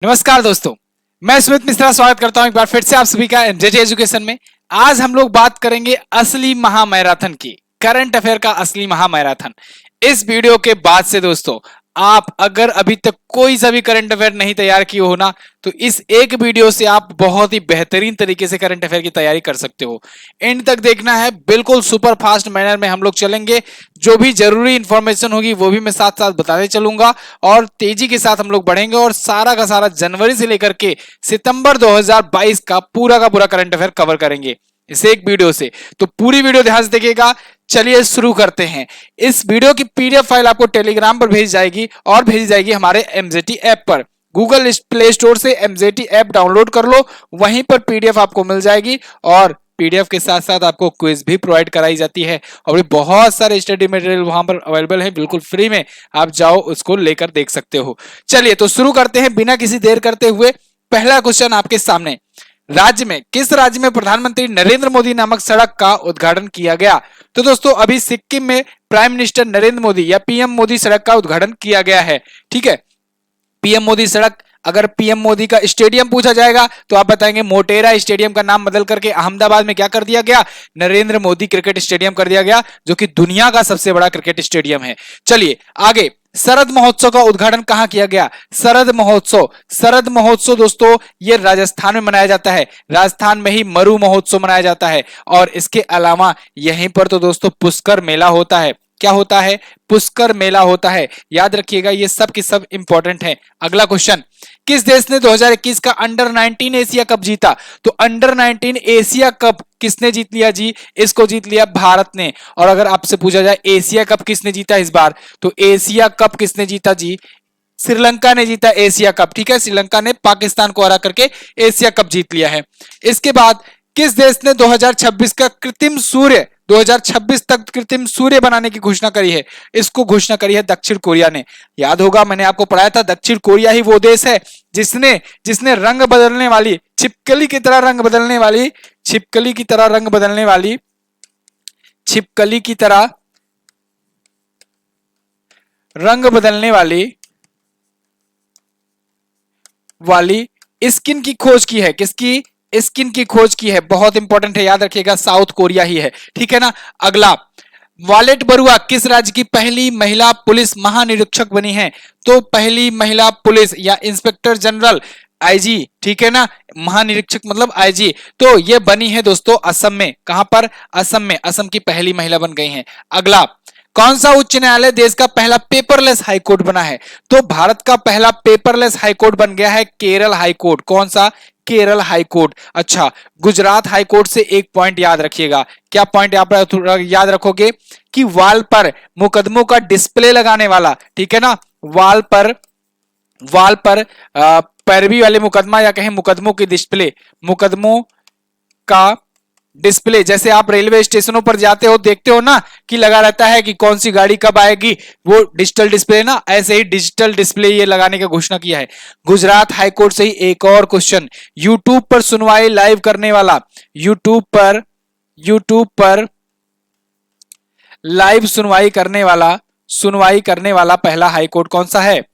नमस्कार दोस्तों, मैं सुमित मिश्रा स्वागत करता हूं एक बार फिर से आप सभी का एमजेजे एजुकेशन में। आज हम लोग बात करेंगे असली महामैराथन की, करंट अफेयर का असली महामैराथन। इस वीडियो के बाद से दोस्तों आप अगर अभी तक कोई सा भी करंट अफेयर नहीं तैयार किए हो ना, तो इस एक वीडियो से आप बहुत ही बेहतरीन तरीके से करंट अफेयर की तैयारी कर सकते हो। एंड तक देखना है, बिल्कुल सुपर फास्ट मैनर में हम लोग चलेंगे। जो भी जरूरी इंफॉर्मेशन होगी वो भी मैं साथ साथ बताते चलूंगा और तेजी के साथ हम लोग बढ़ेंगे और सारा का सारा जनवरी से लेकर के सितंबर 2022 का पूरा करंट अफेयर कवर करेंगे इस एक वीडियो से। तो पूरी वीडियो ध्यान से देखिएगा। चलिए शुरू करते हैं। इस वीडियो की पीडीएफ फाइल आपको टेलीग्राम पर भेजी जाएगी और भेजी जाएगी हमारे एमजेटी ऐप पर। गूगल प्ले स्टोर से एमजेटी ऐप डाउनलोड कर लो, वहीं पर पीडीएफ आपको मिल जाएगी और पीडीएफ के साथ साथ आपको क्विज भी प्रोवाइड कराई जाती है और बहुत सारे स्टडी मटेरियल वहां पर अवेलेबल है, बिल्कुल फ्री में। आप जाओ उसको लेकर देख सकते हो। चलिए तो शुरू करते हैं बिना किसी देर करते हुए। पहला क्वेश्चन आपके सामने, किस राज्य में प्रधानमंत्री नरेंद्र मोदी नामक सड़क का उद्घाटन किया गया? तो दोस्तों अभी सिक्किम में प्राइम मिनिस्टर नरेंद्र मोदी या पीएम मोदी सड़क का उद्घाटन किया गया है। ठीक है, पीएम मोदी सड़क। अगर पीएम मोदी का स्टेडियम पूछा जाएगा तो आप बताएंगे मोटेरा स्टेडियम का नाम बदल करके अहमदाबाद में क्या कर दिया गया? नरेंद्र मोदी क्रिकेट स्टेडियम कर दिया गया, जो कि दुनिया का सबसे बड़ा क्रिकेट स्टेडियम है। चलिए आगे, शरद महोत्सव का उद्घाटन कहां किया गया? शरद महोत्सव दोस्तों ये राजस्थान में मनाया जाता है। राजस्थान में ही मरु महोत्सव मनाया जाता है और इसके अलावा यहीं पर तो दोस्तों पुष्कर मेला होता है। क्या होता है? पुष्कर मेला होता है। याद रखिएगा, ये सब की सब इंपॉर्टेंट है। अगला क्वेश्चन, किस देश ने 2021 का अंडर 19 एशिया कप जीता? तो अंडर 19 एशिया कप किसने जीत लिया जी? इसको जीत लिया भारत ने। और अगर आपसे पूछा जाए एशिया कप किसने जीता इस बार, तो एशिया कप किसने जीता जी? श्रीलंका ने जीता एशिया कप। ठीक है, श्रीलंका ने पाकिस्तान को हरा करके एशिया कप जीत लिया है। इसके बाद किस देश ने 2026 का 2026 तक कृत्रिम सूर्य बनाने की घोषणा करी है? इसको घोषणा करी है दक्षिण कोरिया ने। याद होगा मैंने आपको पढ़ाया था, दक्षिण कोरिया ही वो देश है जिसने रंग बदलने वाली, छिपकली की तरह रंग बदलने वाली स्किन की खोज की है। किसकी? स्किन की खोज की है। बहुत इंपॉर्टेंट है, याद रखिएगा, साउथ कोरिया ही है। ठीक है ना। अगला, वॉलेट बरुआ किस राज्य की पहली महिला पुलिस महानिरीक्षक बनी है? तो पहली महिला पुलिस या इंस्पेक्टर जनरल, आईजी, ठीक है ना, महानिरीक्षक मतलब आईजी, तो ये बनी है दोस्तों असम में। कहां पर? असम में। असम की पहली महिला बन गई हैं। अगला, कौन सा उच्च न्यायालय देश का पहला पेपरलेस हाईकोर्ट बना है? तो भारत का पहला पेपरलेस हाईकोर्ट बन गया है केरल हाईकोर्ट। कौन सा? केरल हाईकोर्ट। अच्छा, गुजरात हाईकोर्ट से एक पॉइंट याद रखिएगा। क्या पॉइंट याद रखोगे? कि वाल पर मुकदमों का डिस्प्ले लगाने वाला, ठीक है ना, वाल पर पैरवी वाले मुकदमा या कहें मुकदमों का डिस्प्ले, जैसे आप रेलवे स्टेशनों पर जाते हो देखते हो ना कि लगा रहता है कि कौन सी गाड़ी कब आएगी, वो डिजिटल डिस्प्ले ना, ऐसे ही डिजिटल डिस्प्ले ये लगाने का घोषणा किया है गुजरात हाईकोर्ट से ही। एक और क्वेश्चन, यूट्यूब पर सुनवाई लाइव करने वाला, यूट्यूब पर लाइव सुनवाई करने वाला पहला हाईकोर्ट कौन सा है?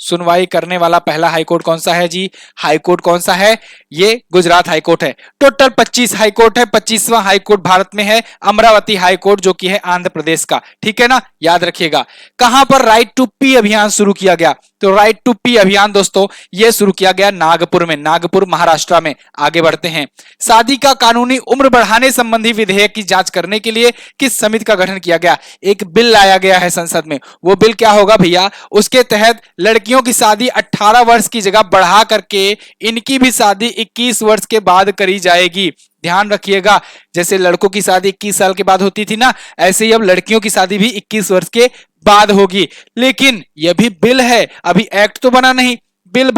सुनवाई करने वाला पहला हाईकोर्ट कौन सा है जी? हाईकोर्ट कौन सा है? ये गुजरात हाईकोर्ट है। टोटल 25 हाईकोर्ट है। 25वां हाईकोर्ट भारत में है अमरावती हाईकोर्ट, जो कि है आंध्र प्रदेश का। ठीक है ना, याद रखिएगा। कहां पर राइट टू पी अभियान शुरू किया गया? तो राइट टू पी अभियान दोस्तों ये शुरू किया गया नागपुर में, नागपुर महाराष्ट्र में। आगे बढ़ते हैं, शादी का कानूनी उम्र बढ़ाने संबंधी विधेयक की जांच करने के लिए किस समिति का गठन किया गया? एक बिल लाया गया है संसद में। वो बिल क्या होगा भैया? उसके तहत लड़कियों की शादी 18 वर्ष की जगह बढ़ा करके इनकी भी शादी 21 वर्ष के बाद करी जाएगी। ध्यान रखिएगा, जैसे लड़कों की शादी 21 साल के बाद होती थी ना, ऐसे ही अब लड़कियों की शादी भी 21 वर्ष के बाद होगी। लेकिन यह भी बिल है, अभी एक्ट तो बना नहीं। बिल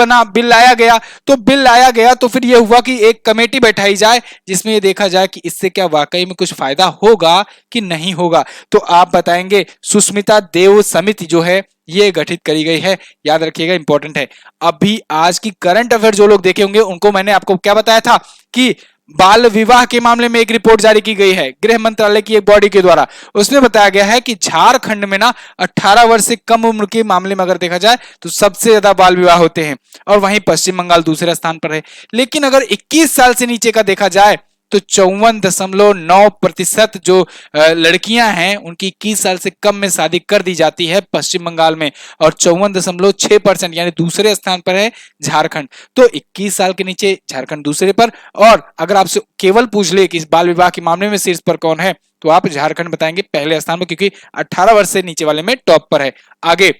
लाया गया तो फिर यह हुआ कि एक कमेटी बैठाई जाए जिसमें यह देखा जाए कि इससे क्या वाकई में कुछ फायदा होगा कि नहीं होगा। तो आप बताएंगे सुष्मिता देव समिति जो है ये गठित करी गई है। याद रखिएगा, इंपॉर्टेंट है। अभी आज की करंट अफेयर जो लोग देखे होंगे उनको मैंने आपको क्या बताया था कि बाल विवाह के मामले में एक रिपोर्ट जारी की गई है गृह मंत्रालय की एक बॉडी के द्वारा। उसमें बताया गया है कि झारखंड में ना 18 वर्ष से कम उम्र के मामले में अगर देखा जाए तो सबसे ज्यादा बाल विवाह होते हैं, और वहीं पश्चिम बंगाल दूसरे स्थान पर है। लेकिन अगर 21 साल से नीचे का देखा जाए तो 54.9% जो लड़कियां हैं उनकी 21 साल से कम में शादी कर दी जाती है पश्चिम बंगाल में, और 54.6% यानी दूसरे स्थान पर है झारखंड। तो 21 साल के नीचे झारखंड दूसरे पर, और अगर आपसे केवल पूछ ले कि इस बाल विवाह के मामले में शीर्ष पर कौन है तो आप झारखंड बताएंगे पहले स्थान पर, क्योंकि 18 वर्ष से नीचे वाले में टॉप पर है। आगे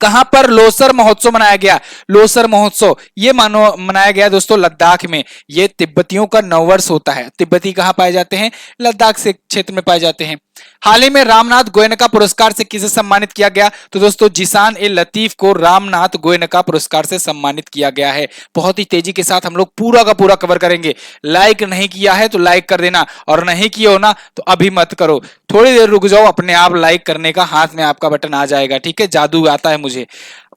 कहां पर लोसर महोत्सव मनाया गया? लोसर महोत्सव ये मनाया गया दोस्तों लद्दाख में। ये तिब्बतियों का नववर्ष होता है। तिब्बती कहां पाए जाते हैं? लद्दाख से क्षेत्र में पाए जाते हैं। हाल ही में रामनाथ गोयनका पुरस्कार से किसे सम्मानित किया गया? तो दोस्तों जिसान ए लतीफ को रामनाथ गोयनका पुरस्कार से सम्मानित किया गया है। बहुत ही तेजी के साथ हम लोग पूरा का पूरा कवर करेंगे। लाइक नहीं किया है तो लाइक कर देना, और नहीं किया हो ना तो अभी मत करो, थोड़ी देर रुक जाओ, अपने आप लाइक करने का हाथ में आपका बटन आ जाएगा। ठीक है, जादू आता है मुझे।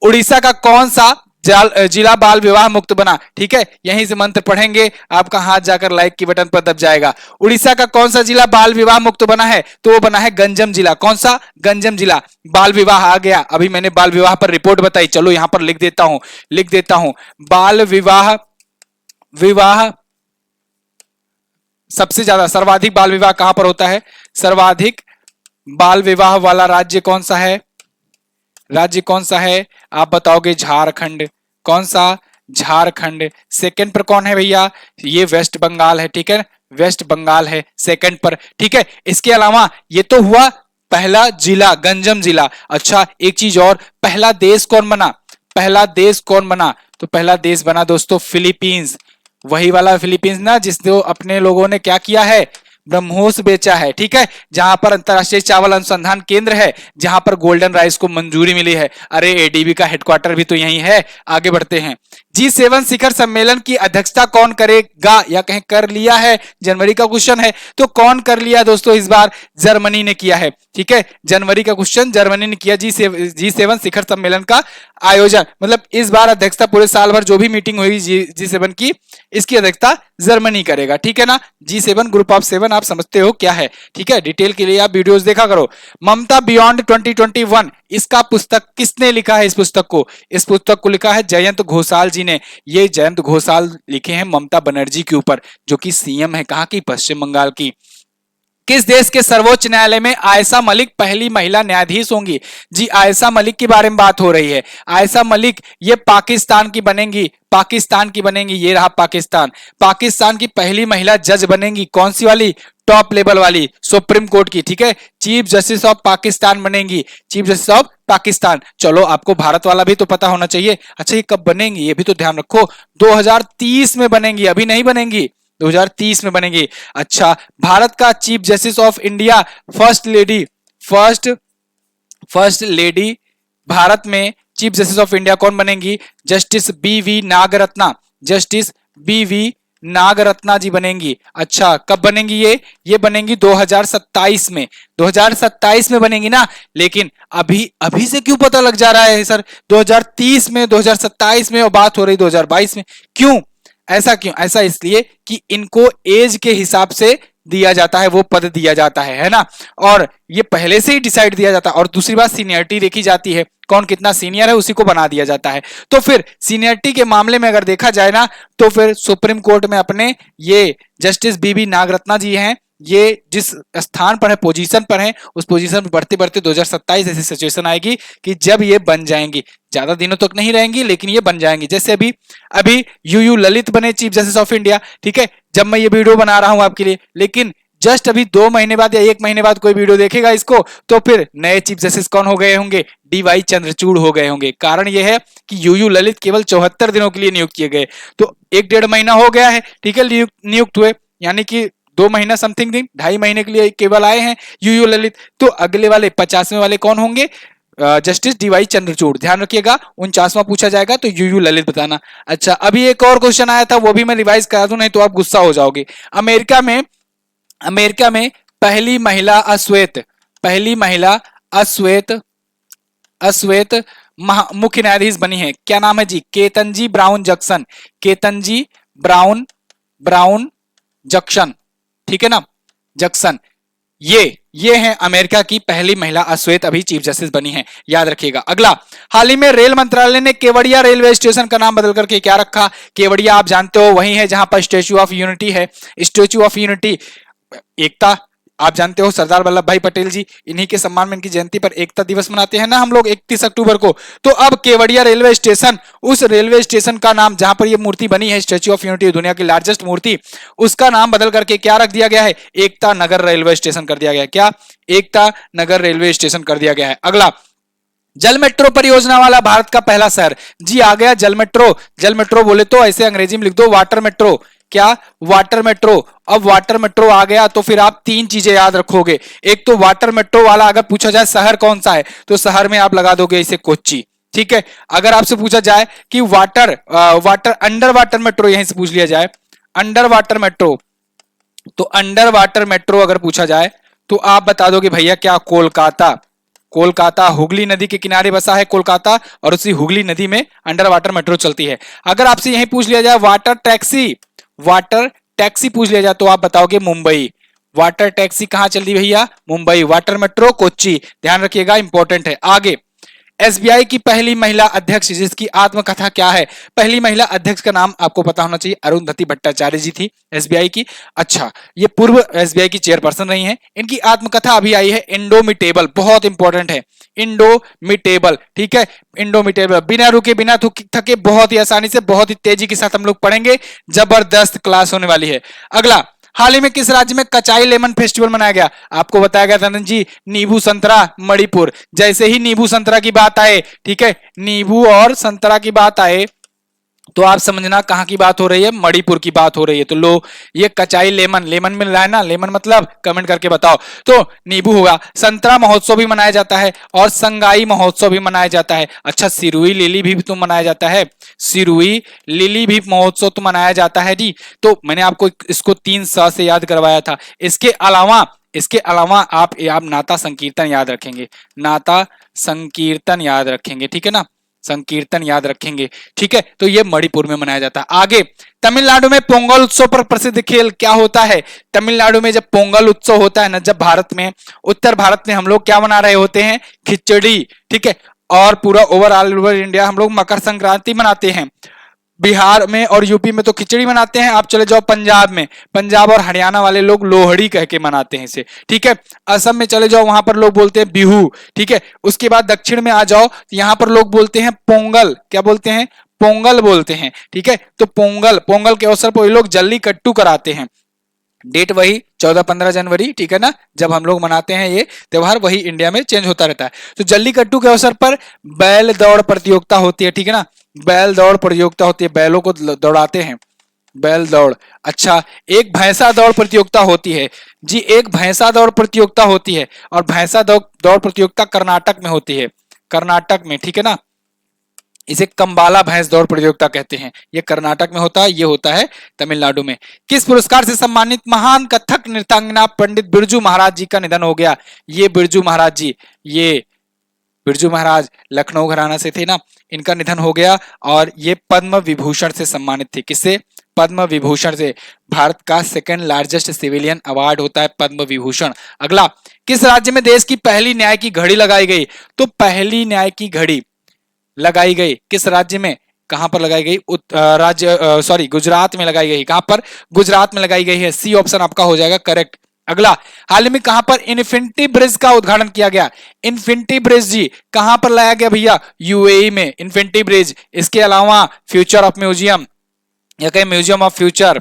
उड़ीसा का कौन सा जिला बाल विवाह मुक्त बना? ठीक है, यहीं से मंत्र पढ़ेंगे, आपका हाथ जाकर लाइक की बटन पर दब जाएगा। उड़ीसा का कौन सा जिला बाल विवाह मुक्त बना है? तो वो बना है गंजम जिला। कौन सा? गंजम जिला। बाल विवाह आ गया, अभी मैंने बाल विवाह पर रिपोर्ट बताई, चलो यहां पर लिख देता हूं बाल विवाह सबसे ज्यादा सर्वाधिक बाल विवाह कहां पर होता है? सर्वाधिक बाल विवाह वाला राज्य कौन सा है? राज्य कौन सा है आप बताओगे? झारखंड। कौन सा? झारखंड। सेकंड पर कौन है भैया? ये वेस्ट बंगाल है। ठीक है, वेस्ट बंगाल है सेकंड पर। ठीक है, इसके अलावा ये तो हुआ पहला जिला गंजम जिला। अच्छा एक चीज और, पहला देश कौन बना? पहला देश कौन बना? तो पहला देश बना दोस्तों फिलीपींस। वही वाला फिलीपींस ना जिसको अपने लोगों ने क्या किया है? ब्रह्मोस बेचा है। ठीक है, जहां पर अंतरराष्ट्रीय चावल अनुसंधान केंद्र है, जहां पर गोल्डन राइस को मंजूरी मिली है। अरे एडीबी का हेडक्वार्टर भी तो यही है। आगे बढ़ते हैं। G7 शिखर सम्मेलन की अध्यक्षता कौन करेगा, या कहीं कर लिया है? जनवरी का क्वेश्चन है, तो कौन कर लिया दोस्तों? इस बार जर्मनी ने किया है। ठीक है, जनवरी का क्वेश्चन जर्मनी ने किया G7 शिखर सम्मेलन का आयोजन। मतलब इस बार अध्यक्षता पूरे साल भर जो भी मीटिंग हुई G7 की, इसकी अध्यक्षता जर्मनी करेगा। ठीक है ना, G7 ग्रुप ऑफ 7 आप समझते हो क्या है। ठीक है, डिटेल के लिए आप वीडियोस देखा करो। ममता बियॉन्ड 2021 इसका पुस्तक किसने लिखा है? इस पुस्तक को लिखा है जयंत घोषाल जी ने। ये जयंत घोषाल लिखे हैं ममता बनर्जी के ऊपर, जो कि सीएम है कहां की? पश्चिम बंगाल की। किस देश के सर्वोच्च न्यायालय में आयशा मलिक पहली महिला न्यायाधीश होंगी? जी आयशा मलिक के बारे में बात हो रही है। आयशा मलिक ये पाकिस्तान की बनेंगी। ये रहा पाकिस्तान की पहली महिला जज बनेंगी। कौन सी वाली? टॉप लेवल वाली, सुप्रीम कोर्ट की। ठीक है, चीफ जस्टिस ऑफ पाकिस्तान बनेंगी, चीफ जस्टिस ऑफ पाकिस्तान। चलो आपको भारत वाला भी तो पता होना चाहिए। अच्छा ये कब बनेंगी ये भी तो ध्यान रखो, 2030 में बनेंगी, अभी नहीं बनेंगी, 2030 में बनेगी। अच्छा भारत का chief justice of India first lady Bharat में चीफ जस्टिस ऑफ इंडिया कौन बनेंगी? जस्टिस बीवी नागरत्ना जी बनेंगी। अच्छा कब बनेंगी ये बनेंगी 2027 में। 2027 में बनेंगी ना, लेकिन अभी से क्यों पता लग जा रहा है सर 2030 में, 2027 में, और बात हो रही 2022 में? क्यों ऐसा? ऐसा इसलिए कि इनको एज के हिसाब से दिया जाता है, वो पद दिया जाता है ना, और ये पहले से ही डिसाइड दिया जाता है। और दूसरी बात सीनियरिटी देखी जाती है, कौन कितना सीनियर है उसी को बना दिया जाता है। तो फिर सीनियरिटी के मामले में अगर देखा जाए ना, तो फिर सुप्रीम कोर्ट में अपने ये जस्टिस बीबी नागरत्ना जी हैं, ये जिस स्थान पर है, पोजीशन पर है, उस पोजीशन पर बढ़ते बढ़ते 2027 ऐसी सिचुएशन आएगी कि जब ये बन जाएंगी। ज्यादा दिनों तक नहीं रहेंगी लेकिन ये बन जाएंगी। जैसे अभी यूयू ललित बने चीफ जस्टिस ऑफ इंडिया। ठीक है, जब मैं ये वीडियो बना रहा हूं आपके लिए, लेकिन जस्ट अभी 2 महीने बाद या 1 महीने बाद कोई वीडियो देखेगा इसको, तो फिर नए चीफ जस्टिस कौन हो गए होंगे? डीवाई चंद्रचूड़ हो गए होंगे। कारण यह है कि यूयू ललित केवल 74 दिनों के लिए नियुक्त किए गए, तो 1-1.5 महीना हो गया है। ठीक है, नियुक्त हुए, यानी कि 2 महीना समथिंग दिन, 2.5 महीने के लिए केवल आए हैं यूयू ललित। तो अगले वाले 50वें वाले कौन होंगे? Justice DY Chandrachud. ध्यान रखिएगा 49वां पूछा जाएगा तो यूयू ललित बताना। अच्छा अभी एक और क्वेश्चन आया था, वो भी मैं रिवाइज करा दूं, नहीं तो आप गुस्सा हो जाओगे। अमेरिका में पहली महिला अश्वेत मुख्य न्यायाधीश बनी है, क्या नाम है जी? Ketanji Brown Jackson. Ketanji Brown Jackson, ठीक है ना, जक्सन। ये है अमेरिका की पहली महिला अश्वेत अभी चीफ जस्टिस बनी है, याद रखिएगा। अगला, हाल ही में रेल मंत्रालय ने केवड़िया रेलवे स्टेशन का नाम बदल करके क्या रखा? केवड़िया आप जानते हो वही है जहां पर स्टेच्यू ऑफ यूनिटी है। स्टेच्यू ऑफ यूनिटी, एकता, आप जानते हो सरदार वल्लभ भाई पटेल जी, इन्हीं के सम्मान में इनकी जयंती पर एकता दिवस मनाते हैं ना हम लोग 31 अक्टूबर को। तो अब केवड़िया रेलवे स्टेशन, उस रेलवे स्टेशन का नाम जहां पर ये मूर्ति बनी है स्टैच्यू ऑफ यूनिटी, दुनिया की लार्जेस्ट मूर्ति, उसका नाम बदल करके क्या रख दिया गया है? एकता नगर रेलवे स्टेशन कर दिया गया है। क्या? एकता नगर रेलवे स्टेशन कर दिया गया है। अगला, जल मेट्रो परियोजना वाला भारत का पहला शहर, जी आ गया जल मेट्रो। जल मेट्रो बोले तो ऐसे अंग्रेजी में लिख दो वाटर मेट्रो। क्या? Water metro. अब वाटर मेट्रो आ गया तो फिर आप तीन चीजें याद रखोगे। एक तो वाटर मेट्रो वाला अगर पूछा जाए शहर कौन सा है तो शहर में आप लगा दोगे इसे कोच्चि, ठीक है। अगर आपसे पूछा जाए कि वाटर अंडर वाटर मेट्रो, यहीं से पूछ लिया जाए अंडर वाटर मेट्रो, तो अंडर वाटर मेट्रो अगर पूछा जाए तो आप बता दोगे भैया क्या? कोलकाता। कोलकाता, हुगली नदी के किनारे बसा है कोलकाता और उसी हुगली नदी में अंडर वाटर मेट्रो चलती है। अगर आपसे यही पूछ लिया जाए वाटर टैक्सी, वाटर टैक्सी पूछ लिया जाए तो आप बताओगे मुंबई। वाटर टैक्सी कहां चल रही भैया? मुंबई। वाटर मेट्रो कोच्चि, ध्यान रखिएगा, इंपॉर्टेंट है। आगे, एसबीआई की पहली महिला अध्यक्ष जिसकी आत्मकथा क्या है? पहली महिला अध्यक्ष का नाम आपको पता होना चाहिए, अरुंधति भट्टाचार्य जी थी एसबीआई की। अच्छा, ये पूर्व एसबीआई की चेयरपर्सन रही हैं। इनकी आत्मकथा अभी आई है, इंडोमिटेबल, बहुत इंपॉर्टेंट है, इंडोमिटेबल, ठीक है। इंडोमिटेबल, बिना रुके बिना थके, बहुत ही आसानी से बहुत ही तेजी के साथ हम लोग पढ़ेंगे, जबरदस्त क्लास होने वाली है। अगला, हाल ही में किस राज्य में कचाई लेमन फेस्टिवल मनाया गया? आपको बताया गया था जी, नींबू संतरा मणिपुर। जैसे ही नींबू संतरा की बात आए, ठीक है, नींबू और संतरा की बात आए तो आप समझना कहां की बात हो रही है? मणिपुर की बात हो रही है। तो लो, ये कचाई लेमन, लेमन मिल रहा है ना, लेमन मतलब कमेंट करके बताओ। तो नींबू होगा। संतरा महोत्सव भी मनाया जाता है और संगाई महोत्सव भी मनाया जाता है। अच्छा, सिरुई लिली भी तो मनाया जाता है, सिरुई लिली भी महोत्सव तो मनाया जाता है जी। तो मैंने आपको इसको 3 से याद करवाया था। इसके अलावा आप नाता संकीर्तन याद रखेंगे, नाता संकीर्तन याद रखेंगे, ठीक है ना, संकीर्तन याद रखेंगे, ठीक है। तो ये मणिपुर में मनाया जाता है। आगे, तमिलनाडु में पोंगल उत्सव पर प्रसिद्ध खेल क्या होता है? तमिलनाडु में जब पोंगल उत्सव होता है ना, जब भारत में, उत्तर भारत में हम लोग क्या मना रहे होते हैं? खिचड़ी, ठीक है। और पूरा ओवरऑल ओवर इंडिया हम लोग मकर संक्रांति मनाते हैं। बिहार में और यूपी में तो खिचड़ी मनाते हैं। आप चले जाओ पंजाब में, पंजाब और हरियाणा वाले लोग लोहड़ी कह के मनाते हैं इसे, ठीक है। असम में चले जाओ, वहां पर लोग बोलते हैं बिहू, ठीक है। उसके बाद दक्षिण में आ जाओ, यहाँ पर लोग बोलते हैं पोंगल। क्या बोलते हैं? पोंगल बोलते हैं, ठीक है। तो पोंगल, पोंगल के अवसर पर लोग जल्लीकट्टू कराते हैं। डेट वही 14-15 जनवरी, ठीक है ना, जब हम लोग मनाते हैं ये त्योहार, वही इंडिया में चेंज होता रहता है। तो जल्लीकट्टू के अवसर पर बैल दौड़ प्रतियोगिता होती है, ठीक है ना, बैल दौड़ प्रतियोगिता होती है, बैलों को दौड़ाते हैं, बैल दौड़। अच्छा, एक भैंसा दौड़ प्रतियोगिता होती है जी, एक भैंसा दौड़ प्रतियोगिता होती है और भैंसा दौड़ प्रतियोगिता कर्नाटक में होती है, कर्नाटक में, ठीक है ना। इसे कंबाला भैंस दौड़ प्रतियोगिता कहते हैं। ये कर्नाटक में होता है, ये होता है तमिलनाडु में। किस पुरस्कार से सम्मानित महान कथक नृत्यांगना पंडित बिरजू महाराज जी का निधन हो गया? ये बिरजू महाराज जी, ये बिरजू महाराज लखनऊ घराना से थे ना, इनका निधन हो गया और ये पद्म विभूषण से सम्मानित थे। किससे? पद्म विभूषण से। भारत का सेकंड लार्जेस्ट सिविलियन अवार्ड होता है पद्म विभूषण। अगला, किस राज्य में देश की पहली न्याय की घड़ी लगाई गई? तो पहली न्याय की घड़ी लगाई गई किस राज्य में? कहां पर लगाई गई? गुजरात में लगाई गई। कहां पर? गुजरात में लगाई गई है। सी ऑप्शन आपका हो जाएगा करेक्ट। अगला, हाल में कहां पर इन्फिनिटी ब्रिज का उद्घाटन किया गया? इन्फिनिटी ब्रिज जी कहां पर लाया गया भैया? यूएई में इन्फिनिटी ब्रिज। इसके अलावा फ्यूचर ऑफ म्यूजियम, या कहें museum of future,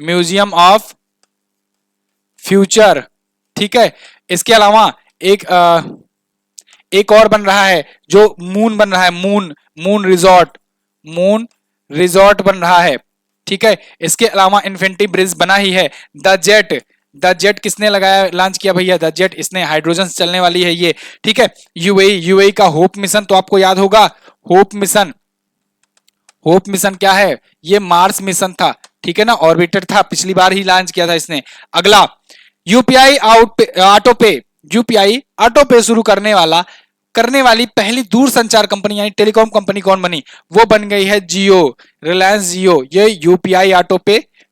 museum of future, ठीक है। इसके अलावा एक और बन रहा है जो मून बन रहा है, मून रिजॉर्ट बन रहा है, ठीक है। इसके अलावा इन्फिनिटी ब्रिज बना ही है। द जेट किसने लगाया, लॉन्च किया भैया? द जेट, इसने हाइड्रोजन से चलने वाली है ये, ठीक है। यूएई का होप मिशन तो आपको याद होगा, होप मिशन क्या है? ये मार्स मिशन था, ठीक है ना, ऑर्बिटर था, पिछली बार ही लॉन्च किया था इसने। अगला, यूपीआई ऑटो पे शुरू करने वाली पहली दूरसंचार कंपनी यानी टेलीकॉम कंपनी कौन बनी? वो बन गई है जियो, रिलायंस जियो। ये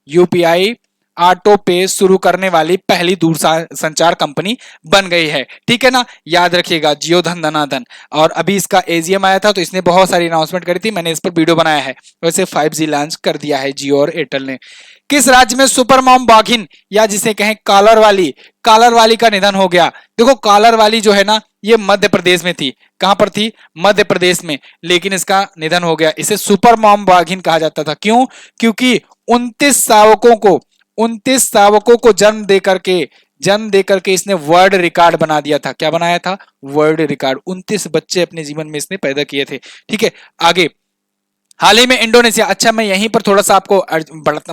यूपीआई ऑटो पे शुरू करने वाली पहली दूरसंचार कंपनी बन गई है। ठीक है ना, याद रखिएगा जियो धन धनाधन। और अभी इसका एजीएम आया था तो इसने बहुत सारी अनाउंसमेंट करी थी, मैंने इस पर वीडियो बनाया है। वैसे 5G लॉन्च कर दिया है जियो और एयरटेल ने। किस राज्य में सुपर मॉम बाघिन या जिसे कहें कालर वाली का निधन हो गया? देखो कालर वाली जो है ना ये मध्य प्रदेश में थी। कहां पर थी? मध्य प्रदेश में। लेकिन इसका निधन हो गया। इसे सुपर मॉम बाघिन कहा जाता था। क्यों? क्योंकि 29 शावकों को जन्म दे करके इसने वर्ल्ड रिकॉर्ड बना दिया था। क्या बनाया था? World record. 29 बच्चे अपने जीवन में इसने पैदा किए थे। ठीक है, आगे। हाल ही में इंडोनेशिया, अच्छा मैं यहीं पर थोड़ा सा आपको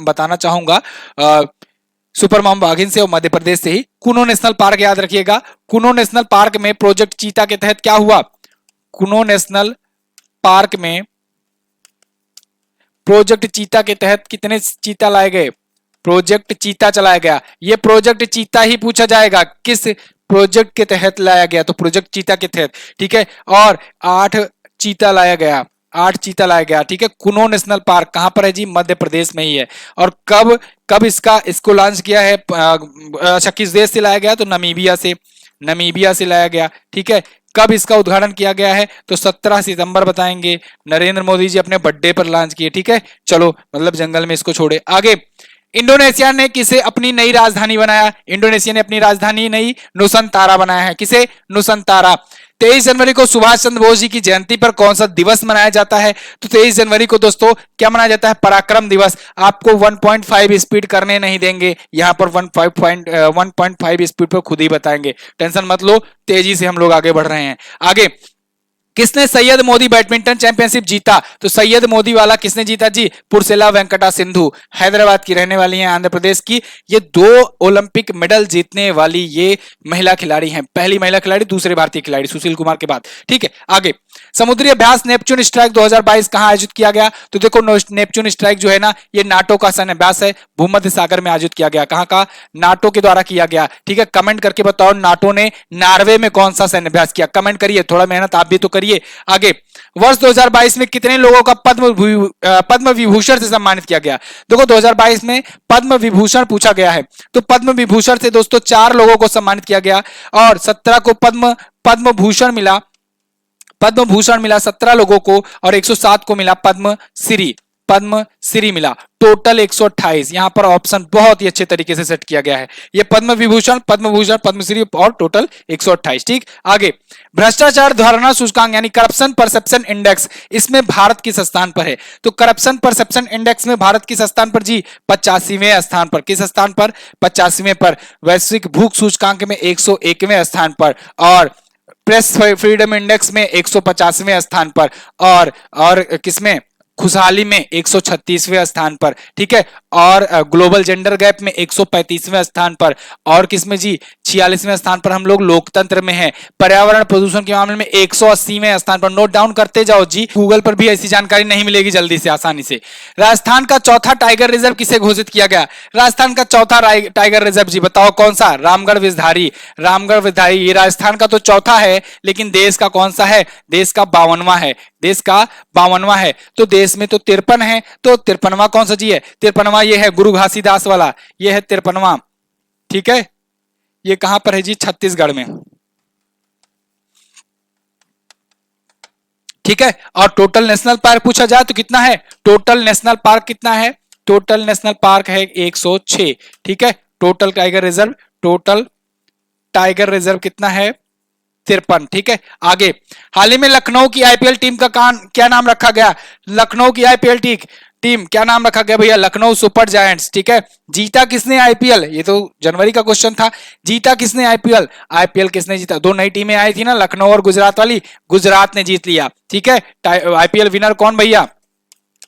बताना चाहूंगा सुपर मॉम बाघिन से और मध्य प्रदेश से ही। कुनो नेशनल पार्क याद रखिएगा। कुनो नेशनल पार्क में प्रोजेक्ट चीता के तहत क्या हुआ? कुनो नेशनल पार्क में प्रोजेक्ट चीता के तहत कितने चीता लाए गए? प्रोजेक्ट चीता चलाया गया। ये प्रोजेक्ट चीता ही पूछा जाएगा, किस प्रोजेक्ट के तहत लाया गया? तो प्रोजेक्ट चीता के तहत। ठीक है, और 8 चीता लाया गया। 8 चीता लाया गया। ठीक है, कुनो नेशनल पार्क कहां पर है जी? मध्य प्रदेश में ही है। और कब इसको लॉन्च किया है? अच्छा किस देश से लाया गया? तो नमीबिया से लाया गया। ठीक है, कब इसका उद्घाटन किया गया है? तो 17 सितंबर बताएंगे। नरेंद्र मोदी जी अपने बर्थडे पर लॉन्च किए। ठीक है, चलो मतलब जंगल में इसको छोड़े। आगे, इंडोनेशिया ने किसे अपनी नई राजधानी बनाया? इंडोनेशिया ने अपनी राजधानी नई नुसंतारा बनाया है। किसे? नुसंतारा। 23 जनवरी को सुभाष चंद्र बोस जी की जयंती पर कौन सा दिवस मनाया जाता है? तो 23 जनवरी को दोस्तों क्या मनाया जाता है? पराक्रम दिवस। आपको 1.5 स्पीड करने नहीं देंगे, यहां पर 1.5 स्पीड पर खुद ही बताएंगे। टेंशन मत लो, तेजी से हम लोग आगे बढ़ रहे हैं। आगे, किसने सैयद मोदी बैडमिंटन चैंपियनशिप जीता? तो सैयद मोदी वाला किसने जीता जी? पुरसेला वेंकटा सिंधु, हैदराबाद की रहने वाली हैं, आंध्र प्रदेश की। ये 2 ओलंपिक मेडल जीतने वाली ये महिला खिलाड़ी हैं। पहली महिला खिलाड़ी, दूसरे भारतीय खिलाड़ी सुशील कुमार के बाद। ठीक है, आगे। समुद्री अभ्यास नेपच्यून स्ट्राइक 2022 कहां आयोजित किया गया? तो देखो नेपच्यून स्ट्राइक जो है ना ये नाटो का सैन्य अभ्यास है, भूमध्य सागर में आयोजित किया गया। कहां का? नाटो के द्वारा किया गया। ठीक है, कमेंट करके बताओ नाटो ने नॉर्वे में कौन सा सैन्य अभ्यास किया? कमेंट करिए, थोड़ा मेहनत आप भी तो करिए। आगे, वर्ष 2022 में कितने लोगों का पद्म विभूषण से सम्मानित किया गया? देखो 2022 में पद्म विभूषण पूछा गया है, तो पद्म विभूषण से दोस्तों 4 लोगों को सम्मानित किया गया और 17 को पद्म भूषण मिला। 17 लोगों को और 107 को मिला पद्म श्री मिला। टोटल 128। यहां पर ऑप्शन बहुत ही अच्छे तरीके से सेट किया गया है। ये पद्म विभूषण, पद्मश्री और टोटल 128। ठीक, आगे। भ्रष्टाचार धारणा सूचकांक यानी करप्शन परसेप्शन इंडेक्स, इसमें भारत किस स्थान पर है? तो करप्शन परसेप्शन इंडेक्स में भारत किस स्थान पर जी? 85वें स्थान पर। किस स्थान पर? 85वें पर। वैश्विक भूख सूचकांक में 101वें स्थान पर और प्रेस फ्रीडम इंडेक्स में 150वें स्थान पर और किसमें? खुशहाली में 136वें स्थान पर। ठीक है, और ग्लोबल जेंडर गैप में 135वें स्थान पर और किसमें जी? 46वें स्थान पर हम लोग लोकतंत्र में हैं। पर्यावरण प्रदूषण के मामले में 180वें स्थान पर। नोट डाउन करते जाओ जी, गूगल पर भी ऐसी जानकारी नहीं मिलेगी जल्दी से आसानी से। राजस्थान का चौथा टाइगर रिजर्व किसे घोषित किया गया? राजस्थान का चौथा टाइगर रिजर्व जी बताओ कौन सा? रामगढ़ विषधारी। ये राजस्थान का तो चौथा है, लेकिन देश का कौन सा है? देश का 52वां है। देश का 52वां है। तो देश में तो 53 है, तो 53वां कौन सा जी है? 53वां ये है गुरु घासीदास वाला, ये है 53वां। ठीक है, ये कहां पर है जी? छत्तीसगढ़ में। ठीक है, और टोटल नेशनल पार्क पूछा जाए तो कितना है? टोटल नेशनल पार्क कितना है? टोटल नेशनल पार्क है 106। ठीक है, टोटल टाइगर रिजर्व कितना है? 53। ठीक है, आगे। हाल ही में लखनऊ की आईपीएल टीम का क्या नाम रखा गया? लखनऊ की आईपीएल टीम क्या नाम रखा गया भैया? Lucknow super giants. ठीक है, जीता किसने आईपीएल? ये तो जनवरी का क्वेश्चन था। जीता किसने आईपीएल? आईपीएल किसने जीता? 2 नई टीमें आई थी ना, लखनऊ और गुजरात वाली, गुजरात ने जीत लिया। ठीक है, आईपीएल विनर कौन भैया?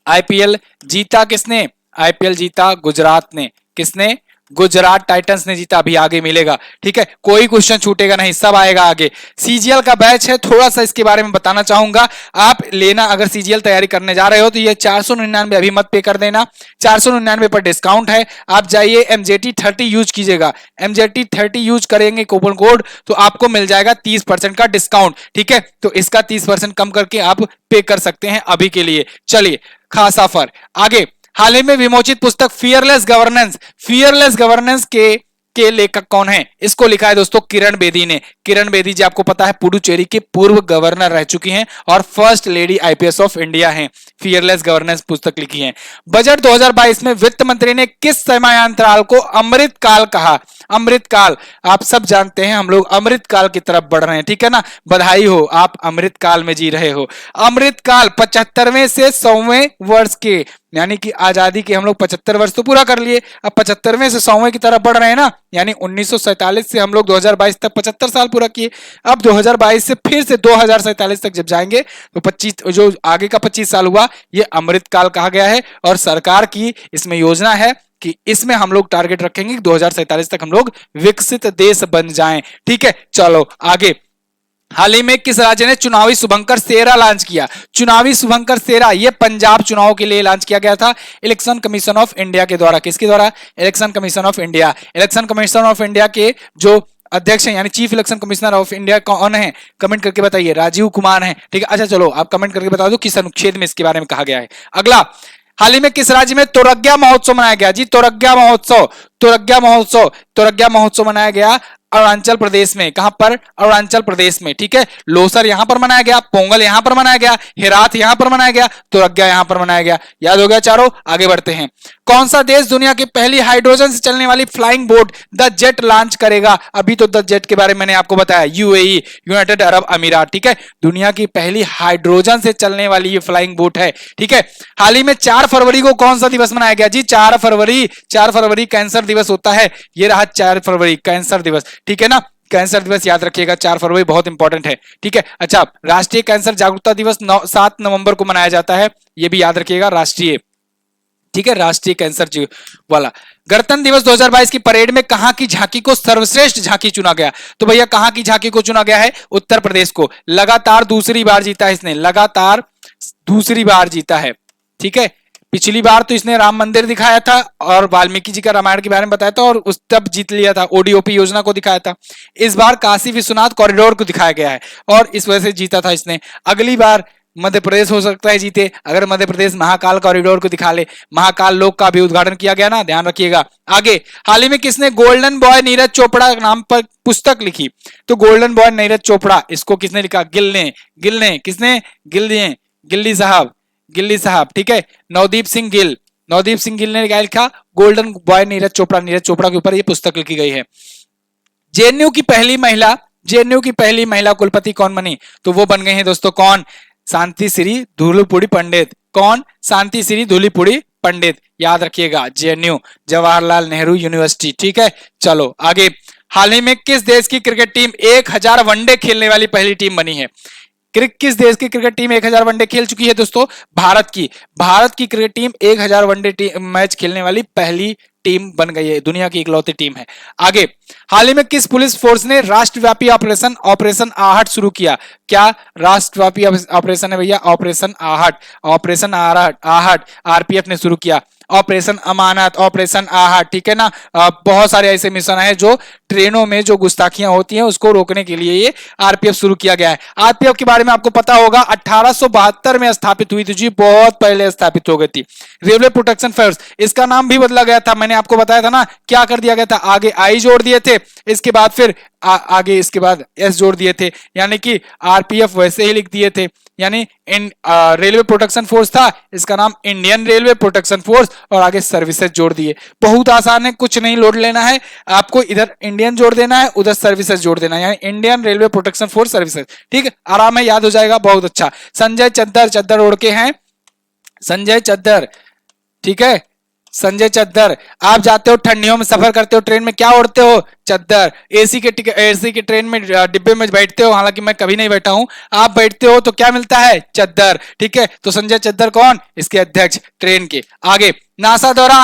आईपीएल जीता किसने? आईपीएल जीता गुजरात ने। किसने? गुजरात टाइटंस ने जीता। अभी आगे मिलेगा। ठीक है, कोई क्वेश्चन छूटेगा नहीं, सब आएगा आगे। सीजीएल का बैच है, थोड़ा सा इसके बारे में बताना चाहूंगा। आप लेना, अगर सीजीएल तैयारी करने जा रहे हो तो ये 499 अभी मत पे कर देना, 499 पर डिस्काउंट है। आप जाइए MJT30 यूज कीजिएगा। MJT30 यूज करेंगे कूपन कोड तो आपको मिल जाएगा 30% का डिस्काउंट। ठीक है, तो इसका 30% कम करके आप पे कर सकते हैं अभी के लिए। चलिए, खास ऑफर। आगे, हाल ही में विमोचित पुस्तक फियरलेस गवर्नेंस के लेखक कौन है? इसको लिखा है दोस्तों किरण बेदी ने। किरण बेदी जी आपको पता है पुडुचेरी के पूर्व गवर्नर रह चुकी हैं और first lady IPS of India हैं। फियरलेस गवर्नेंस पुस्तक लिखी है। बजट 2022 में वित्त मंत्री ने किस समयांतराल को अमृत काल कहा? अमृत काल आप सब जानते हैं, हम लोग अमृत काल की तरफ बढ़ रहे हैं, ठीक है ना। बधाई हो, आप अमृत काल में जी रहे हो। अमृत काल 75वें से 100वें वर्ष के, यानी कि आजादी के हम लोग 75 वर्ष तो पूरा कर लिए, अब 75वें से 100वें की तरफ बढ़ रहे हैं ना, यानी 1947 से हम लोग 2022 तक 75 साल पूरा किए। अब 2022 से फिर से 2047 तक जब जाएंगे तो 25 जो आगे का 25 साल हुआ ये अमृत काल कहा गया है। और सरकार की इसमें योजना है कि इसमें हम लोग टारगेट रखेंगे कि 2047 तक हम लोग विकसित देश बन जाएं, ठीक है। चलो आगे, हाल ही में किस राज्य ने चुनावी शुभंकर 13 लॉन्च किया? चुनावी शुभंकर 13 ये पंजाब चुनाव के लिए लॉन्च किया गया था इलेक्शन कमीशन ऑफ इंडिया के द्वारा। किसके द्वारा? Election commission of India. Election commission of India के जो अध्यक्ष हैं यानी chief election commissioner of India कौन है? कमेंट करके बताइए। राजीव कुमार हैं, ठीक है। अच्छा चलो आप कमेंट करके बता दो किस अनुच्छेद में इसके बारे में कहा गया है। अगला, हाल ही में किस राज्य में तोरग्या महोत्सव मनाया गया? जी तोरग्या महोत्सव मनाया गया अरुणाचल प्रदेश में। कहां पर? अरुणाचल प्रदेश में, ठीक है। लोसर यहां पर मनाया गया, पोंगल यहां पर मनाया गया, हेरात यहां पर मनाया गया, तोरग्या यहां पर मनाया गया। याद हो गया चारों? आगे बढ़ते हैं। कौन सा देश दुनिया की पहली हाइड्रोजन से चलने वाली flying boat the jet launch करेगा? अभी तो द जेट के बारे में मैंने आपको बताया, यूएई, यूनाइटेड अरब अमीरात, ठीक है। दुनिया की पहली हाइड्रोजन से चलने वाली ये फ्लाइंग बोट है, ठीक है। हाल ही में 4 फरवरी को कौन सा दिवस मनाया गया? जी 4 फरवरी कैंसर दिवस होता है। ये रहा 4 फरवरी कैंसर दिवस, ठीक है ना। कैंसर दिवस याद रखिएगा, 4 फरवरी बहुत इंपॉर्टेंट है, ठीक है। अच्छा, राष्ट्रीय कैंसर जागरूकता दिवस 7 नवंबर को मनाया जाता है, ये भी याद रखिएगा, राष्ट्रीय, ठीक है, राष्ट्रीय कैंसर वाला। गणतंत्र दिवस 2022 की परेड में कहां की झांकी को सर्वश्रेष्ठ झांकी चुना गया? तो भैया कहां की झांकी को चुना गया है? उत्तर प्रदेश को। लगातार दूसरी बार जीता है इसने, लगातार दूसरी बार जीता है, ठीक है। पिछली बार तो इसने राम मंदिर दिखाया था और वाल्मीकि जी का रामायण के बारे में बताया था और उस तब जीत लिया था, ओडीओपी योजना को दिखाया था। इस बार काशी विश्वनाथ कॉरिडोर को दिखाया गया है और इस वजह से जीता था इसने। अगली बार मध्य प्रदेश हो सकता है जीते, अगर मध्य प्रदेश महाकाल कॉरिडोर को दिखा ले। महाकाल लोक का भी उद्घाटन किया गया ना, ध्यान रखिएगा। आगे, हाल ही में किसने गोल्डन बॉय नीरज चोपड़ा नाम पर पुस्तक लिखी? तो गोल्डन बॉय नीरज चोपड़ा, इसको किसने लिखा? किसने? गिल्ली साहब, ठीक है। नवदीप सिंह गिल ने क्या लिखा? गोल्डन बॉय नीरज चोपड़ा के ऊपर ये पुस्तक लिखी गई है। जेएनयू की पहली महिला कुलपति कौन बनी? तो वो बन गई हैं दोस्तों, कौन? शांति श्री धूलीपुड़ी पंडित। कौन? शांति श्री धूलीपुड़ी पंडित, याद रखिएगा। जेएनयू, जवाहरलाल नेहरू यूनिवर्सिटी, ठीक है। चलो आगे, हाल ही में किस देश की क्रिकेट टीम 1000 वनडे खेलने वाली पहली टीम बनी है? किस देश की क्रिकेट टीम 1000 वनडे खेल चुकी है दोस्तों? भारत की क्रिकेट टीम 1000 वनडे मैच खेलने वाली पहली टीम बन गई है, दुनिया की इकलौती टीम है। आगे, हाल ही में किस पुलिस फोर्स ने राष्ट्रव्यापी ऑपरेशन आहट शुरू किया? क्या राष्ट्रव्यापी ऑपरेशन है भैया? ऑपरेशन आहट आरपीएफ ने शुरू किया। ऑपरेशन अमानत, ऑपरेशन आहट, ठीक है ना। बहुत सारे ऐसे मिशन है जो ट्रेनों में जो गुस्ताखियां होती हैं उसको रोकने के लिए ये आरपीएफ शुरू किया गया है। आरपीएफ के बारे में आपको पता होगा 1872 में स्थापित हुई थी जी, बहुत पहले स्थापित हो गई थी। रेलवे प्रोटेक्शन फोर्स, इसका नाम भी बदला गया था, मैंने आपको बताया था ना। क्या कर दिया गया था? आगे आई जोड़ दिए थे, इसके बाद फिर आगे इसके बाद एस जोड़ दिए थे, यानी कि आरपीएफ वैसे ही लिख दिए थे। यानी रेलवे प्रोटेक्शन फोर्स था, इसका नाम इंडियन रेलवे प्रोटेक्शन फोर्स और आगे सर्विसेज जोड़ दिए। बहुत आसान है, कुछ नहीं लोड लेना है आपको, इधर इंडियन जोड़ देना है, उधर सर्विसेज जोड़ देना है, यानी Indian railway protection force services, ठीक है। आराम है, याद हो जाएगा, बहुत अच्छा। संजय चद्दर ओढ़ के हैं, संजय चद्दर, ठीक है। संजय चद्दर, आप जाते हो ठंडियों में सफर करते हो ट्रेन में, क्या ओढ़ते हो? चद्दर। एसी के ट्रेन में डिब्बे में बैठते हो, हालांकि मैं कभी नहीं बैठा हूं, आप बैठते हो तो क्या मिलता है? चद्दर, ठीक है। तो संजय चद्दर कौन? इसके अध्यक्ष ट्रेन के। आगे, नासा द्वारा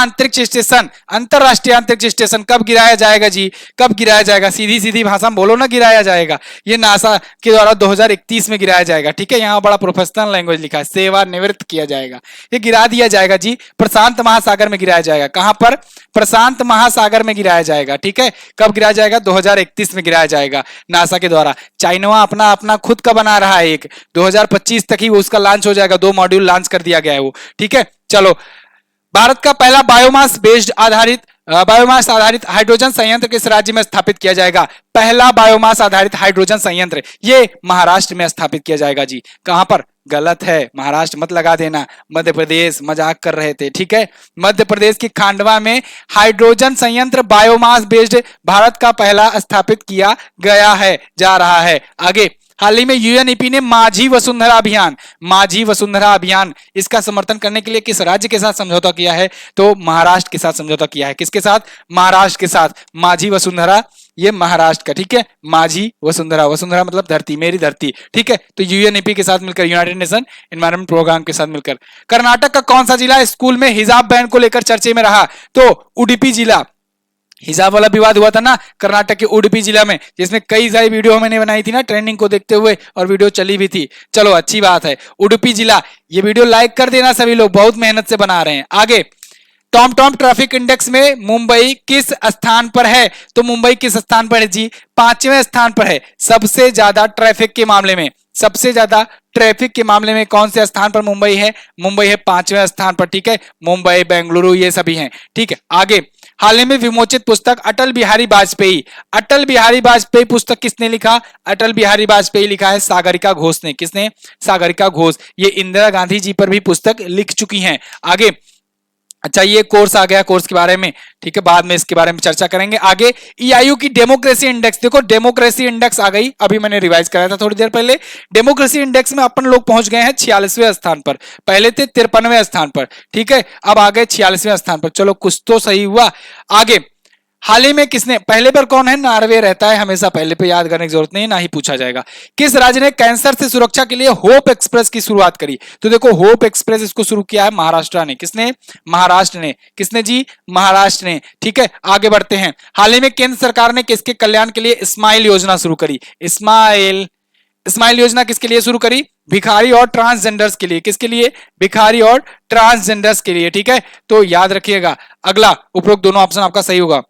अंतरराष्ट्रीय अंतरिक्ष स्टेशन कब गिराया जाएगा जी? कब गिराया जाएगा? सीधी भाषा में बोलो ना, गिराया जाएगा। ये नासा के द्वारा 2031 में गिराया जाएगा, ठीक है। यहाँ बड़ा प्रोफेशनल लैंग्वेज लिखा है, सेवानिवृत्त किया जाएगा, ये गिरा दिया जाएगा जी। प्रशांत महासागर में गिराया जाएगा। कहां पर? प्रशांत महासागर में गिराया जाएगा, ठीक है। कब गिराया जाएगा? 2031 में गिराया जाएगा नासा के द्वारा। चाइना अपना खुद का बना रहा है एक, 2025 तक ही उसका लॉन्च हो जाएगा, 2 मॉड्यूल लॉन्च कर दिया गया है वो, ठीक है। चलो, भारत का पहला बायोमास आधारित हाइड्रोजन संयंत्र किस राज्य में स्थापित किया जाएगा? पहला बायोमास आधारित हाइड्रोजन संयंत्र ये महाराष्ट्र में स्थापित किया जाएगा जी। कहां पर? गलत है, महाराष्ट्र मत लगा देना, मध्य प्रदेश, मजाक कर रहे थे, ठीक है। मध्य प्रदेश की खांडवा में हाइड्रोजन संयंत्र बायोमास बेस्ड भारत का पहला स्थापित किया गया है, जा रहा है। आगे, हाल ही में यूएनईपी ने माझी वसुंधरा अभियान इसका समर्थन करने के लिए किस राज्य के साथ समझौता किया है? तो महाराष्ट्र के साथ समझौता किया है। किसके साथ? महाराष्ट्र के साथ। माझी वसुंधरा ये महाराष्ट्र का, ठीक है। माझी वसुंधरा, वसुंधरा मतलब धरती, मेरी धरती, ठीक है। तो यूएनईपी के साथ मिलकर, यूनाइटेड नेशन एनवायरमेंट प्रोग्राम के साथ मिलकर। कर्नाटक का कौन सा जिला स्कूल में हिजाब बैन को लेकर चर्चे में रहा? तो उडुपी जिला। हिजाब वाला विवाद हुआ था ना कर्नाटक के उडुपी जिला में, जिसमें कई सारी वीडियो मैंने बनाई थी ना ट्रेंडिंग को देखते हुए, और वीडियो चली भी थी। चलो अच्छी बात है, उडुपी जिला। ये वीडियो लाइक कर देना सभी लोग, बहुत मेहनत से बना रहे हैं। आगे, टॉम टॉम ट्रैफिक इंडेक्स में मुंबई किस स्थान पर है? तो मुंबई किस स्थान पर है जी? 5वें स्थान पर है। सबसे ज्यादा ट्रैफिक के मामले में, सबसे ज्यादा ट्रैफिक के मामले में कौन से स्थान पर मुंबई है? मुंबई है 5वें स्थान पर, ठीक है। मुंबई, बेंगलुरु ये सभी हैं, ठीक है। आगे, हाल ही में विमोचित पुस्तक अटल बिहारी वाजपेयी पुस्तक किसने लिखा? अटल बिहारी वाजपेयी लिखा है सागरिका घोष ने। किसने? सागरिका घोष। ये इंदिरा गांधी जी पर भी पुस्तक लिख चुकी हैं। आगे, अच्छा ये कोर्स आ गया, कोर्स के बारे में, ठीक है, बाद में इसके बारे में चर्चा करेंगे। आगे, ईआईयू की डेमोक्रेसी इंडेक्स, देखो डेमोक्रेसी इंडेक्स आ गई, अभी मैंने रिवाइज कराया था थोड़ी देर पहले। डेमोक्रेसी इंडेक्स में अपन लोग पहुंच गए हैं 46वें स्थान पर, पहले थे 53वें स्थान पर, ठीक है, अब आ गए 46वें स्थान पर। चलो कुछ तो सही हुआ। आगे, हाल ही में किसने, पहले पर कौन है? नॉर्वे रहता है हमेशा, पहले पे याद करने की जरूरत नहीं, ना ही पूछा जाएगा। किस राज्य ने कैंसर से सुरक्षा के लिए होप एक्सप्रेस की शुरुआत करी? तो देखो होप एक्सप्रेस इसको शुरू किया है महाराष्ट्र ने। किसने? महाराष्ट्र ने। किसने जी? महाराष्ट्र ने, ठीक है। आगे बढ़ते हैं। हाल ही में केंद्र सरकार ने किसके कल्याण के लिए स्माइल योजना शुरू करी? स्माइल योजना किसके लिए शुरू करी? भिखारी और ट्रांसजेंडर्स के लिए। किसके लिए? भिखारी और ट्रांसजेंडर्स के लिए, ठीक है। तो याद रखिएगा। अगला, उपरोक्त दोनों ऑप्शन आपका सही होगा।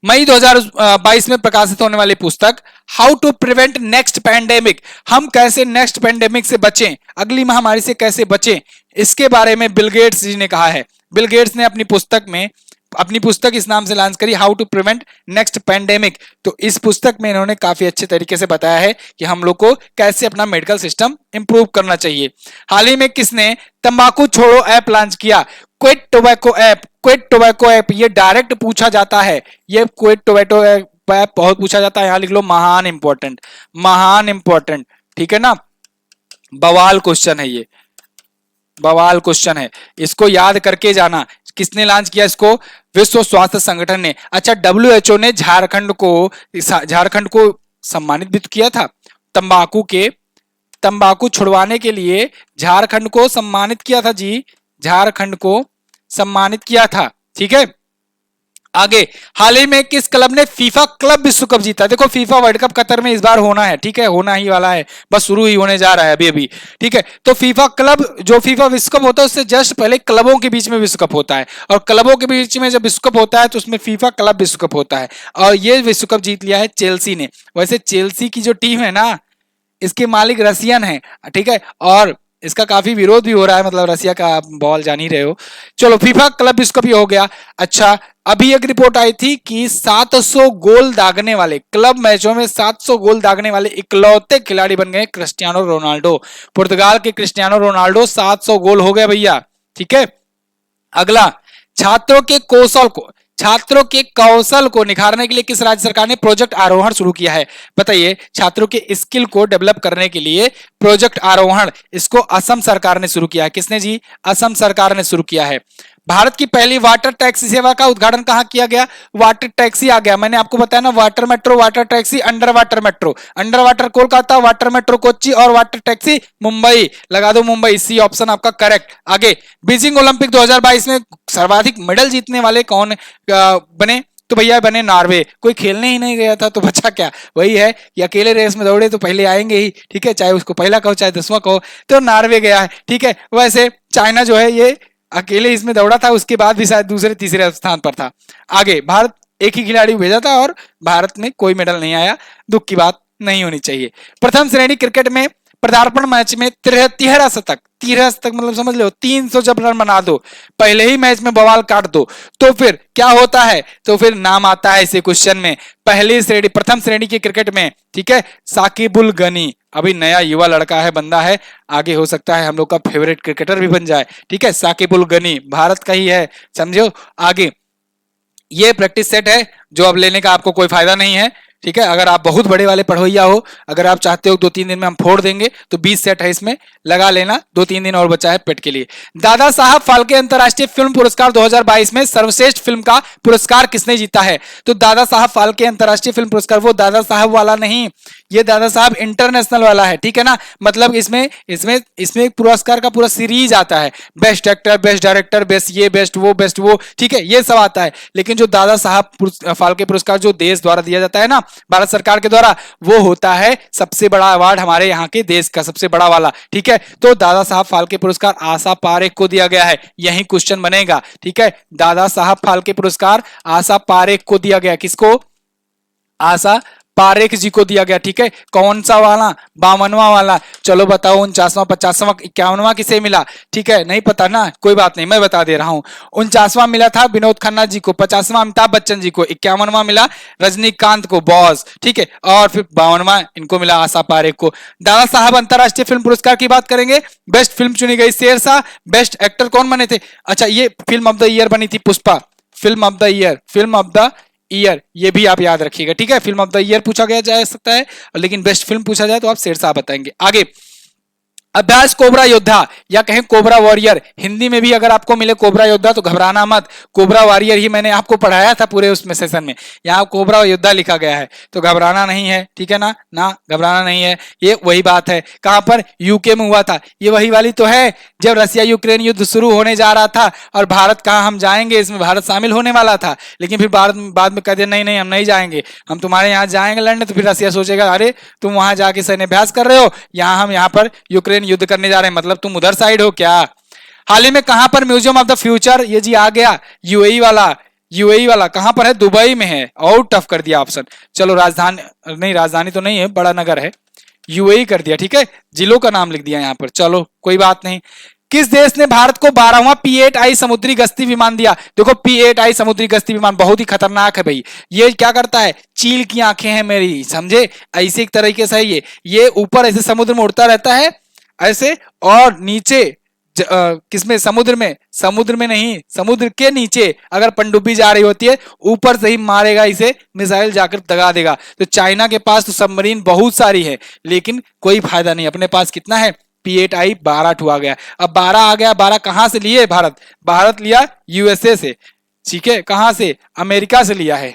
मई 2022 में प्रकाशित होने वाली पुस्तक how to prevent next pandemic, हम कैसे नेक्स्ट पैंडेमिक से बचें, अगली महामारी से कैसे बचें, इसके बारे में बिल गेट्स जी ने कहा है। बिल गेट्स ने अपनी पुस्तक इस नाम से लॉन्च करी, how to prevent next pandemic. तो इस पुस्तक में इन्होंने काफी अच्छे तरीके से बताया है कि हम लोग को कैसे अपना मेडिकल सिस्टम इंप्रूव करना चाहिए। हाल ही में किसने तंबाकू छोड़ो ऐप लॉन्च किया? क्विट टोबैको ऐप, ये डायरेक्ट पूछा जाता है, ये क्विट टोबैको ऐप बहुत पूछा जाता है। यहां लिख लो महान इंपॉर्टेंट, ठीक है ना। बवाल क्वेश्चन है ये, बवाल क्वेश्चन है, इसको याद करके जाना। किसने लॉन्च किया इसको? विश्व स्वास्थ्य संगठन ने। अच्छा, डब्ल्यूएचओ ने झारखंड को सम्मानित भी तो किया था तंबाकू छुड़वाने के लिए, झारखंड को सम्मानित किया था जी, झारखंड को सम्मानित किया था, ठीक है। आगे, हाल ही में किस क्लब ने फीफा क्लब विश्व कप जीता? देखो फीफा वर्ल्ड कप कतर में इस बार होना है, ठीक है, होना ही वाला है, बस शुरू ही होने जा रहा है अभी, ठीक है। तो फीफा क्लब, जो फीफा विश्व कप होता है उससे जस्ट पहले क्लबों के बीच में विश्व कप होता है, और क्लबों के बीच में जब विश्व कप होता है तो उसमें फीफा क्लब विश्व कप होता है, और ये विश्व कप जीत लिया है चेल्सी ने। वैसे चेल्सी की जो टीम है ना, इसके मालिक रसियन है, ठीक है, और इसका काफी विरोध भी हो रहा है, मतलब रसिया का बॉल जान ही रहे हो। चलो, फीफा क्लब विश्व कप हो गया। अच्छा, अभी एक रिपोर्ट आई थी कि 700 गोल दागने वाले, क्लब मैचों में 700 गोल दागने वाले इकलौते खिलाड़ी बन गए क्रिस्टियानो रोनाल्डो। पुर्तगाल के क्रिस्टियानो रोनाल्डो 700 गोल हो गए भैया, ठीक है। अगला, छात्रों के कौशल को निखारने के लिए किस राज्य सरकार ने प्रोजेक्ट आरोहण शुरू किया है? बताइए, छात्रों के स्किल को डेवलप करने के लिए प्रोजेक्ट आरोहण, इसको असम सरकार ने शुरू किया है। किसने जी? असम सरकार ने शुरू किया है। भारत की पहली वाटर टैक्सी सेवा का उद्घाटन कहां किया गया? वाटर टैक्सी आ गया, मैंने आपको बताया ना, water metro, water taxi, under water metro, under water Kolkata, water metro Kochi, और वाटर टैक्सी मुंबई। लगा दो मुंबई, सी ऑप्शन आपका करेक्ट। आगे, बीजिंग ओलंपिक 2022 में सर्वाधिक मेडल जीतने वाले कौन बने? तो भैया बने नॉर्वे। कोई खेलने ही नहीं गया था तो बचा क्या? वही है कि अकेले रेस में दौड़े तो पहले आएंगे ही, ठीक है, चाहे उसको पहला कहो चाहे 10वां कहो, तो नॉर्वे गया है, ठीक है। वैसे चाइना जो है ये अकेले इसमें दौड़ा था, उसके बाद भी शायद दूसरे तीसरे स्थान पर था। आगे, भारत एक ही खिलाड़ी भेजा था और भारत में कोई मेडल नहीं आया, दुख की बात नहीं होनी चाहिए। प्रथम श्रेणी क्रिकेट में पदार्पण मैच में 13 शतक, 13 शतक मतलब समझ लो 300 जब रन बना दो, पहले ही मैच में बवाल काट दो, तो फिर क्या होता है, तो फिर नाम आता है इसे क्वेश्चन में पहली श्रेणी, प्रथम श्रेणी की क्रिकेट में, ठीक है, साकिबुल गनी। अभी नया युवा लड़का है, बंदा है, आगे हो सकता है हम लोग का फेवरेट क्रिकेटर भी बन जाए, ठीक है, साकिबुल गनी भारत का ही है, समझो। आगे ये प्रैक्टिस सेट है जो अब लेने का आपको कोई फायदा नहीं है, ठीक है। अगर आप बहुत बड़े वाले पढ़ोइया हो, अगर आप चाहते हो 2-3 दिन में हम फोड़ देंगे, तो 20 सेट है, इसमें लगा लेना, 2-3 दिन और बचा है पेट के लिए। दादा साहब फाल्के अंतरराष्ट्रीय फिल्म पुरस्कार 2022 में सर्वश्रेष्ठ फिल्म का पुरस्कार किसने जीता है? तो दादा साहब फाल्के अंतरराष्ट्रीय फिल्म पुरस्कार, वो दादा साहब वाला नहीं, ये दादा साहब इंटरनेशनल वाला है, ठीक है ना। मतलब इसमें इसमें इसमें पुरस्कार का पूरा सीरीज आता है, best actor, best director, best ये, बेस्ट वो, ठीक है, ये सब आता है। लेकिन जो दादा साहब फाल्के पुरस्कार जो देश द्वारा दिया जाता है ना, भारत सरकार के द्वारा, वो होता है सबसे बड़ा अवार्ड हमारे यहाँ के देश का, सबसे बड़ा वाला, ठीक है। तो दादा साहब फाल्के पुरस्कार आशा पारेख को दिया गया है, यही क्वेश्चन बनेगा, ठीक है। दादा साहब फाल्के पुरस्कार आशा पारेख को दिया गया, किसको? आशा पारेख जी को दिया गया, ठीक है। कौन सा वाला? 52वां वाला। चलो बताओ, 49वां, 50वां, 51वां किसे मिला? ठीक है, नहीं पता ना, कोई बात नहीं, मैं बता दे रहा हूं। 49वां मिला था विनोद खन्ना जी को, 50वां अमिताभ बच्चन जी को, 51वां मिला रजनीकांत को, बॉस, ठीक है, और फिर 52वां इनको मिला आशा पारेख को। दादा साहब अंतरराष्ट्रीय फिल्म पुरस्कार की बात करेंगे, बेस्ट फिल्म चुनी गई शेरशाह। बेस्ट एक्टर कौन बने थे? अच्छा, ये फिल्म ऑफ द ईयर बनी थी Pushpa, film of the year, film of the year, ये भी आप याद रखिएगा, ठीक है। फिल्म ऑफ द ईयर पूछा गया जा सकता है, लेकिन बेस्ट फिल्म पूछा जाए तो आप शेरशाह बताएंगे। आगे, अभ्यास कोबरा योद्धा या कहें कोबरा वॉरियर, हिंदी में भी अगर आपको मिले कोबरा योद्धा तो घबराना मत, कोबरा वॉरियर ही मैंने आपको पढ़ाया था पूरे उसमें सेशन में, यहाँ कोबरा योद्धा लिखा गया है, तो घबराना नहीं है, ठीक है ना, ना घबराना नहीं है। ये वही बात है, कहां पर? यूके में हुआ था, ये वही वाली तो है जब रसिया यूक्रेन युद्ध शुरू होने जा रहा था, और भारत कहा हम जाएंगे, इसमें भारत शामिल होने वाला था, लेकिन फिर बाद में कह दिया नहीं नहीं हम नहीं जाएंगे, हम तुम्हारे यहाँ जाएंगे लड़ने, तो फिर रसिया सोचेगा अरे तुम वहां जाके सैन्य अभ्यास कर रहे हो, यहाँ हम यहाँ पर यूक्रेन युद्ध करने जा रहे हैं, मतलब तुम उधर साइड हो क्या। हाल ही में कहां पर म्यूजियम ऑफ द फ्यूचर, ये जी आ गया, यूएई वाला, यूएई वाला कहां पर है? दुबई में है, और टफ कर दिया ऑप्शन। चलो राजधानी नहीं, राजधानी तो नहीं है, बड़ा नगर है, यूएई कर दिया, ठीक है, जिलों का नाम लिख दिया यहां पर, चलो कोई बात नहीं। किस देश ने भारत को 12वां P-8I समुद्री गश्ती विमान दिया? देखो P-8I समुद्री गश्ती विमान बहुत ही खतरनाक है भाई, ये क्या करता है? चील की आंखें हैं मेरी, समझे, ऐसे एक तरीके से है ये ऊपर ऐसे समुद्र में उड़ता रहता है ऐसे, और नीचे किसमें? समुद्र में नहीं, समुद्र के नीचे अगर पनडुब्बी जा रही होती है, ऊपर से ही मारेगा इसे, मिसाइल जाकर दगा देगा। तो चाइना के पास तो सबमरीन बहुत सारी है, लेकिन कोई फायदा नहीं, अपने पास कितना है? P-8I 12 आ गया। अब 12 आ गया, 12 कहां से लिए? भारत लिया यूएसए से, ठीक है, कहां से? अमेरिका से लिया है,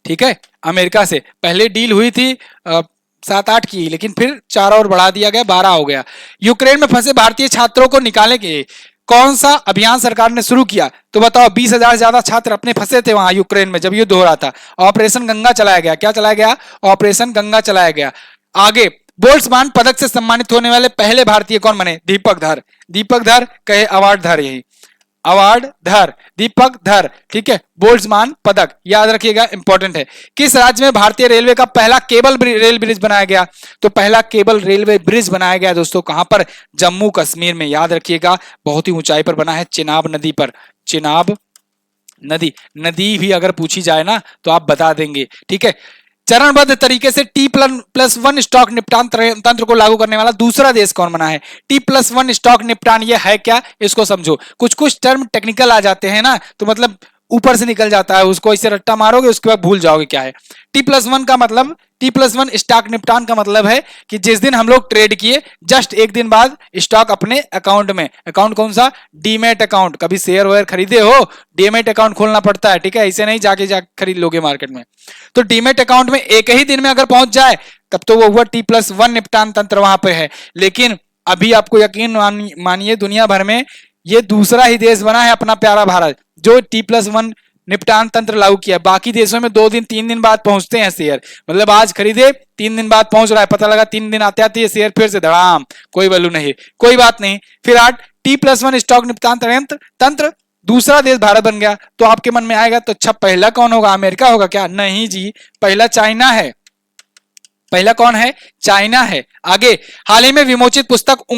ठीक है, अमेरिका से। पहले डील हुई थी 7-8 की, लेकिन फिर 4 और बढ़ा दिया गया, 12 हो गया। यूक्रेन में फंसे भारतीय छात्रों को निकालने के कौन सा अभियान सरकार ने शुरू किया? तो बताओ, 20,000 से ज्यादा छात्र अपने फंसे थे वहां यूक्रेन में जब युद्ध हो रहा था, ऑपरेशन गंगा चलाया गया। क्या चलाया गया? ऑपरेशन गंगा चलाया गया। आगे, बोल्ट्जमान पदक से सम्मानित होने वाले पहले भारतीय कौन बने? दीपक धर, दीपक धर कहे अवार्ड धर, यही अवार्ड धर, दीपक धर, ठीक है। बोल्ट्जमान पदक याद रखिएगा, इंपॉर्टेंट है। किस राज्य में भारतीय रेलवे का पहला केबल रेल ब्रिज बनाया गया? तो पहला केबल रेलवे ब्रिज बनाया गया दोस्तों कहां पर? जम्मू कश्मीर में, याद रखिएगा, बहुत ही ऊंचाई पर बना है, चिनाब नदी पर। चिनाब नदी भी अगर पूछी जाए ना तो आप बता देंगे, ठीक है। चरणबद्ध तरीके से T+1 स्टॉक निपटान तंत्र को लागू करने वाला दूसरा देश कौन बना है? T+1 स्टॉक निपटान ये है क्या, इसको समझो। कुछ टर्म टेक्निकल आ जाते हैं ना, तो मतलब ऊपर से निकल जाता है, उसको इसे रट्टा मारोगे उसके बाद भूल जाओगे क्या है। T+1 का मतलब, T+1 स्टॉक निपटान का मतलब है कि जिस दिन हम लोग ट्रेड किए जस्ट एक दिन बाद स्टॉक अपने अकाउंट में, अकाउंट कौन सा? Demat account. कभी शेयर वेयर खरीदे हो, डीमेट अकाउंट खोलना पड़ता है, ठीक है, ऐसे नहीं जाके खरीद लोगे मार्केट में। तो डीमेट अकाउंट में एक ही दिन में अगर पहुंच जाए तब तो वो हुआ T+1 निपटान तंत्र वहां पे है। लेकिन अभी आपको यकीन मानिए दुनिया भर में ये दूसरा ही देश बना है अपना प्यारा भारत जो T+1 निपटान तंत्र लागू किया। बाकी देशों में 2 दिन 3 दिन बाद पहुंचते हैं शेयर, मतलब आज खरीदे 3 दिन बाद पहुंच रहा है, पता लगा 3 दिन आते आते शेयर फिर से धड़ाम, कोई वैल्यू नहीं, कोई बात नहीं। फिर आज T+1 स्टॉक निपटान तंत्र दूसरा देश भारत बन गया, तो आपके मन में आएगा तो अच्छा पहला कौन होगा? अमेरिका होगा क्या? नहीं जी, पहला चाइना है। पहला कौन है? चाइना है। आगे, हाल ही में विमोचित पुस्तक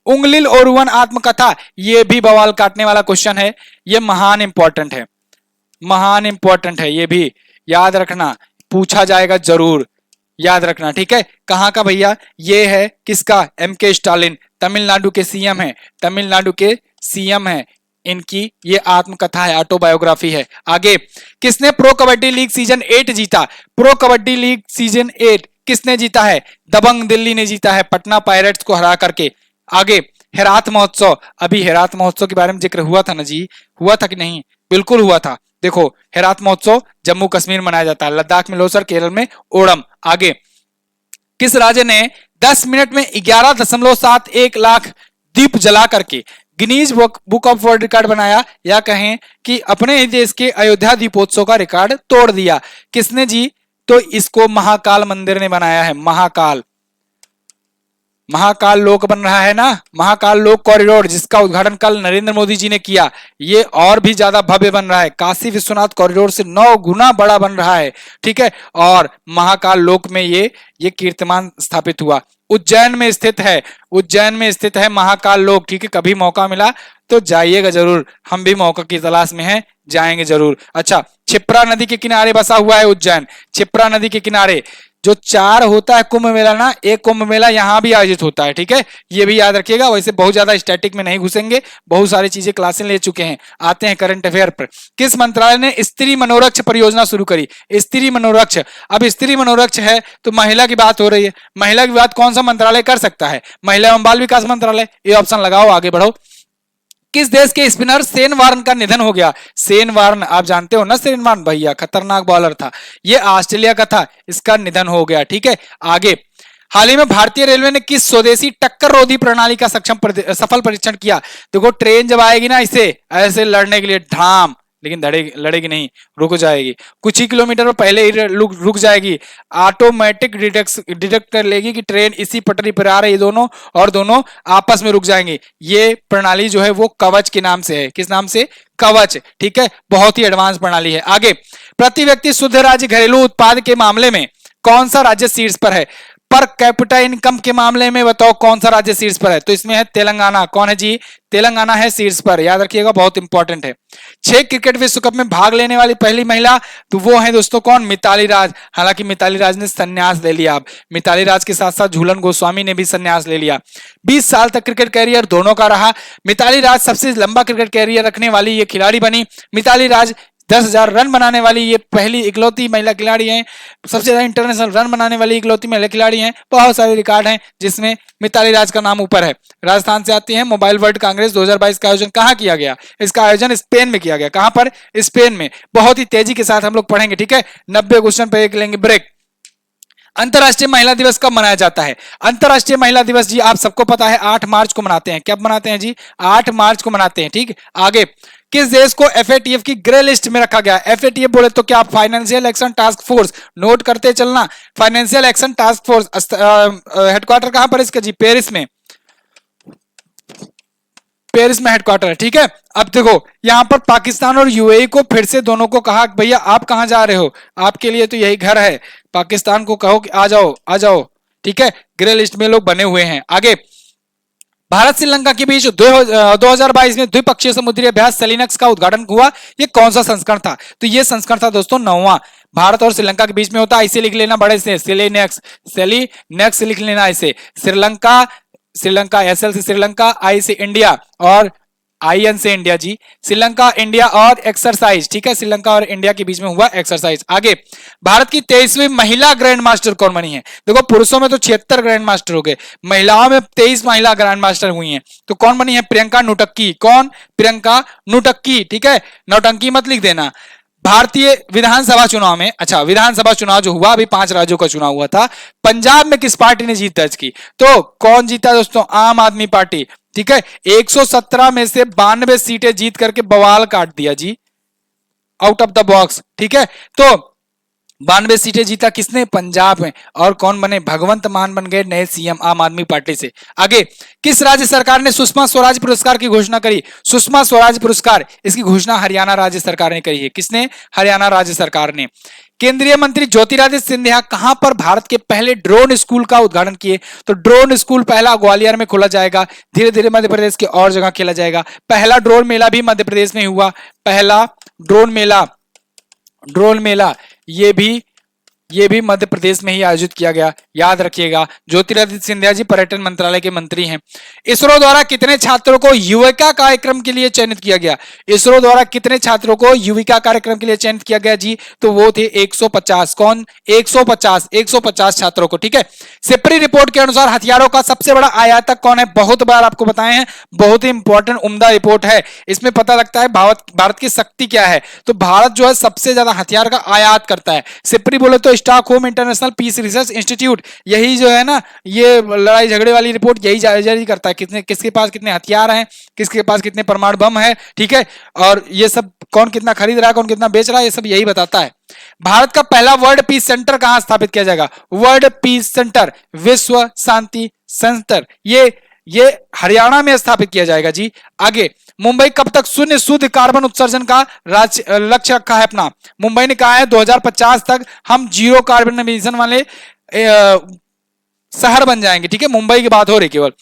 उंगलिल ओरुवन आत्मकथा, ये भी बवाल काटने वाला क्वेश्चन है, ये महान इंपॉर्टेंट है, महान इंपॉर्टेंट है, ये भी याद रखना, पूछा जाएगा जरूर, याद रखना, ठीक है। कहां का भैया? ये है किसका? एम.के. स्टालिन, तमिलनाडु के सीएम है, तमिलनाडु के सीएम है, इनकी ये आत्मकथा है, ऑटोबायोग्राफी है। आगे, किसने प्रो कबड्डी लीग सीजन 8 जीता? प्रो कबड्डी लीग सीजन 8 किसने जीता है? दबंग दिल्ली ने जीता है, पटना पायरेट्स को हरा करके। आगे, हेरात महोत्सव, अभी हेरात महोत्सव के बारे में जिक्र हुआ था ना जी, हुआ था कि नहीं? बिल्कुल हुआ था। देखो, हेरात महोत्सव जम्मू कश्मीर मनाया जाता है, लद्दाख में लोसर, केरल में ओणम। आगे, किस राज्य ने 10 मिनट में 11.71 लाख दीप जला करके Guinness book of world record बनाया, या कहें कि अपने ही देश के अयोध्या दीपोत्सव का रिकॉर्ड तोड़ दिया? किसने जी? तो इसको महाकाल मंदिर ने बनाया है, महाकाल, महाकाल लोक बन रहा है ना, महाकाल लोक कॉरिडोर, जिसका उद्घाटन कल नरेंद्र मोदी जी ने किया, ये और भी ज्यादा भव्य बन रहा है, काशी विश्वनाथ कॉरिडोर से 9 गुना बड़ा बन रहा है, ठीक है। और महाकाल लोक में ये कीर्तिमान स्थापित हुआ, उज्जैन में स्थित है, उज्जैन में स्थित है महाकाल लोक, ठीक है। कभी मौका मिला तो जाइएगा जरूर, हम भी मौका की तलाश में हैं, जाएंगे जरूर। अच्छा, क्षिप्रा नदी के किनारे बसा हुआ है उज्जैन, क्षिप्रा नदी के किनारे जो 4 होता है कुंभ मेला ना, एक कुंभ मेला यहां भी आयोजित होता है, ठीक है, ये भी याद रखिएगा। वैसे बहुत ज्यादा स्टैटिक में नहीं घुसेंगे, बहुत सारी चीजें क्लासें ले चुके हैं। आते हैं करंट अफेयर पर। किस मंत्रालय ने स्त्री मनोरक्ष परियोजना शुरू करी? स्त्री मनोरक्ष, अब स्त्री मनोरक्ष है तो महिला की बात हो रही है, महिला की बात कौन सा मंत्रालय कर सकता है? महिला एवं बाल विकास मंत्रालय, ये ऑप्शन लगाओ, आगे बढ़ो। किस देश के स्पिनर शेन वार्न का निधन हो गया? शेन वार्न आप जानते हो ना, शेन वार्न भैया खतरनाक बॉलर था, ये ऑस्ट्रेलिया का था, इसका निधन हो गया, ठीक है। आगे, हाल ही में भारतीय रेलवे ने किस स्वदेशी टक्कर रोधी प्रणाली का सफल परीक्षण किया? देखो, ट्रेन जब आएगी ना इसे ऐसे लड़ने के लिए ढाम, लेकिन लड़ेगी नहीं, रुक जाएगी, कुछ ही किलोमीटर पर पहले ही रुक जाएगी, ऑटोमेटिक डिटेक्ट कर लेगी कि ट्रेन इसी पटरी पर आ रही है दोनों, और दोनों आपस में रुक जाएंगे। ये प्रणाली जो है वो कवच के नाम से है, किस नाम से? कवच, ठीक है, बहुत ही एडवांस प्रणाली है। आगे, प्रति व्यक्ति शुद्ध राज्य घरेलू उत्पाद के मामले में कौन सा राज्य शीर्ष पर है? पर कैपिटा इनकम के मामले में बताओ कौन सा राज्य शीर्ष पर है? तो इसमें है तेलंगाना, कौन है जी? तेलंगाना है शीर्ष पर, याद रखिएगा, बहुत इंपॉर्टेंट है। 6 क्रिकेट विश्व कप में भाग लेने वाली पहली महिला, तो वो है दोस्तों कौन? मिताली राज। हालांकि मिताली राज ने संन्यास ले लिया, अब मिताली राज के साथ साथ झूलन गोस्वामी ने भी संन्यास ले लिया। 20 साल तक क्रिकेट कैरियर दोनों का रहा। मिताली राज सबसे लंबा क्रिकेट कैरियर रखने वाली ये खिलाड़ी बनी। मिताली राज 10,000 रन बनाने वाली ये पहली इकलौती महिला खिलाड़ी हैं, सबसे ज्यादा इंटरनेशनल रन बनाने वाली इकलौती महिला खिलाड़ी हैं। बहुत सारे रिकॉर्ड हैं जिसमें मिताली राज का नाम ऊपर है। राजस्थान से आती हैं। मोबाइल वर्ल्ड कांग्रेस 2022 का आयोजन कहाँ किया गया? इसका आयोजन स्पेन में किया गया। कहां पर? स्पेन में। बहुत ही तेजी के साथ हम लोग पढ़ेंगे, ठीक है। 90 क्वेश्चन पे एक लेंगे ब्रेक। अंतरराष्ट्रीय महिला दिवस कब मनाया जाता है? अंतरराष्ट्रीय महिला दिवस जी आप सबको पता है 8 मार्च को मनाते हैं। कब मनाते हैं जी? 8 मार्च को मनाते हैं, ठीक। आगे, किस देश को एफएटीएफ की ग्रे लिस्ट में रखा गया? एफएटीएफ बोले तो क्या? Financial action task force, note करते चलना। Financial action task force headquarter कहां पर इसका जी? पेरिस में, पेरिस में हेडक्वार्टर है, ठीक है। अब देखो, यहां पर पाकिस्तान और यूएई को फिर से दोनों को कहा भैया आप कहां जा रहे हो, आपके लिए तो यही घर है। पाकिस्तान को कहो कि आ जाओ आ जाओ, ठीक है। ग्रे लिस्ट में लोग बने हुए हैं। आगे, भारत श्रीलंका के बीच 2022 में द्विपक्षीय समुद्री अभ्यास सेलिनक्स का उद्घाटन हुआ। ये कौन सा संस्करण था? तो ये संस्करण था दोस्तों 9वां। भारत और श्रीलंका के बीच में होता है, इसे लिख लेना बड़े से, सेलिनेक्स लिख लेना इसे। श्रीलंका एसएल से श्रीलंका, आई से इंडिया और आईएन से इंडिया जी। श्रीलंका, इंडिया और एक्सरसाइज, ठीक है। श्रीलंका और इंडिया के बीच में हुआ एक्सरसाइज। आगे, भारत की 23वीं महिला ग्रैंड मास्टर कौन बनी है? देखो, पुरुषों में तो 76 ग्रैंड मास्टर हो गए, महिलाओं में 23 महिला ग्रैंड मास्टर हुई हैं। तो कौन बनी है? प्रियंका नुटक्की। कौन? प्रियंका नुटक्की, ठीक है। नौटंकी मत लिख देना। भारतीय विधानसभा चुनाव में, अच्छा विधानसभा चुनाव जो हुआ अभी 5 राज्यों का चुनाव हुआ था, पंजाब में किस पार्टी ने जीत दर्ज की? तो कौन जीता दोस्तों? आम आदमी पार्टी, ठीक है। 117 में से 92 सीटें जीत करके बवाल काट दिया जी, आउट ऑफ द बॉक्स, ठीक है। तो 92 सीटें जीता किसने? पंजाब में। और कौन बने? भगवंत मान बन गए नए सीएम आम आदमी पार्टी से। आगे, किस राज्य सरकार ने सुषमा स्वराज पुरस्कार की घोषणा करी? सुषमा स्वराज पुरस्कार, इसकी घोषणा हरियाणा राज्य सरकार ने करी है। किसने? हरियाणा राज्य सरकार ने। केंद्रीय मंत्री ज्योतिरादित्य सिंधिया कहां पर भारत के पहले ड्रोन स्कूल का उद्घाटन किए? तो ड्रोन स्कूल पहला ग्वालियर में खोला जाएगा, धीरे धीरे मध्य प्रदेश के और जगह खेला जाएगा। पहला ड्रोन मेला भी मध्य प्रदेश में हुआ। पहला ड्रोन मेला ये भी मध्य प्रदेश में ही आयोजित किया गया। याद रखिएगा, ज्योतिरादित्य सिंधिया जी पर्यटन मंत्रालय के मंत्री हैं। इसरो द्वारा कितने छात्रों को युविका कार्यक्रम के लिए चयनित किया गया? इसरो द्वारा कितने छात्रों को युविका कार्यक्रम के लिए चयनित किया गया जी? तो वो थे 150। कौन? 150 छात्रों को। ठीक है। सिपरी रिपोर्ट के अनुसार हथियारों का सबसे बड़ा आयातक कौन है? बहुत बार आपको बताए हैं, बहुत ही इंपॉर्टेंट उम्दा रिपोर्ट है। इसमें पता लगता है भारत की शक्ति क्या है। तो भारत जो है सबसे ज्यादा हथियार का आयात करता है। सिपरी बोले तो Stockholm International Peace Research Institute, यही जो है ना, ये लड़ाई झगड़े वाली रिपोर्ट यही जारी करता है, किसके पास कितने हथियार हैं, किसके पास कितने परमाणु बम है। ठीक है। और ये सब कौन कितना खरीद रहा है, कौन कितना बेच रहा है, ये सब यही बताता है। भारत का पहला वर्ल्ड पीस सेंटर कहां स्थापित किया जाएगा? वर्ल्ड पीस सेंटर, विश्व शांति सेंटर, ये हरियाणा में स्थापित किया जाएगा जी। आगे, मुंबई कब तक शून्य शुद्ध कार्बन उत्सर्जन का लक्ष्य रखा है अपना? मुंबई ने कहा है 2050 तक हम जीरो कार्बन एमिशन वाले शहर बन जाएंगे। ठीक है, मुंबई की बात हो रही केवल।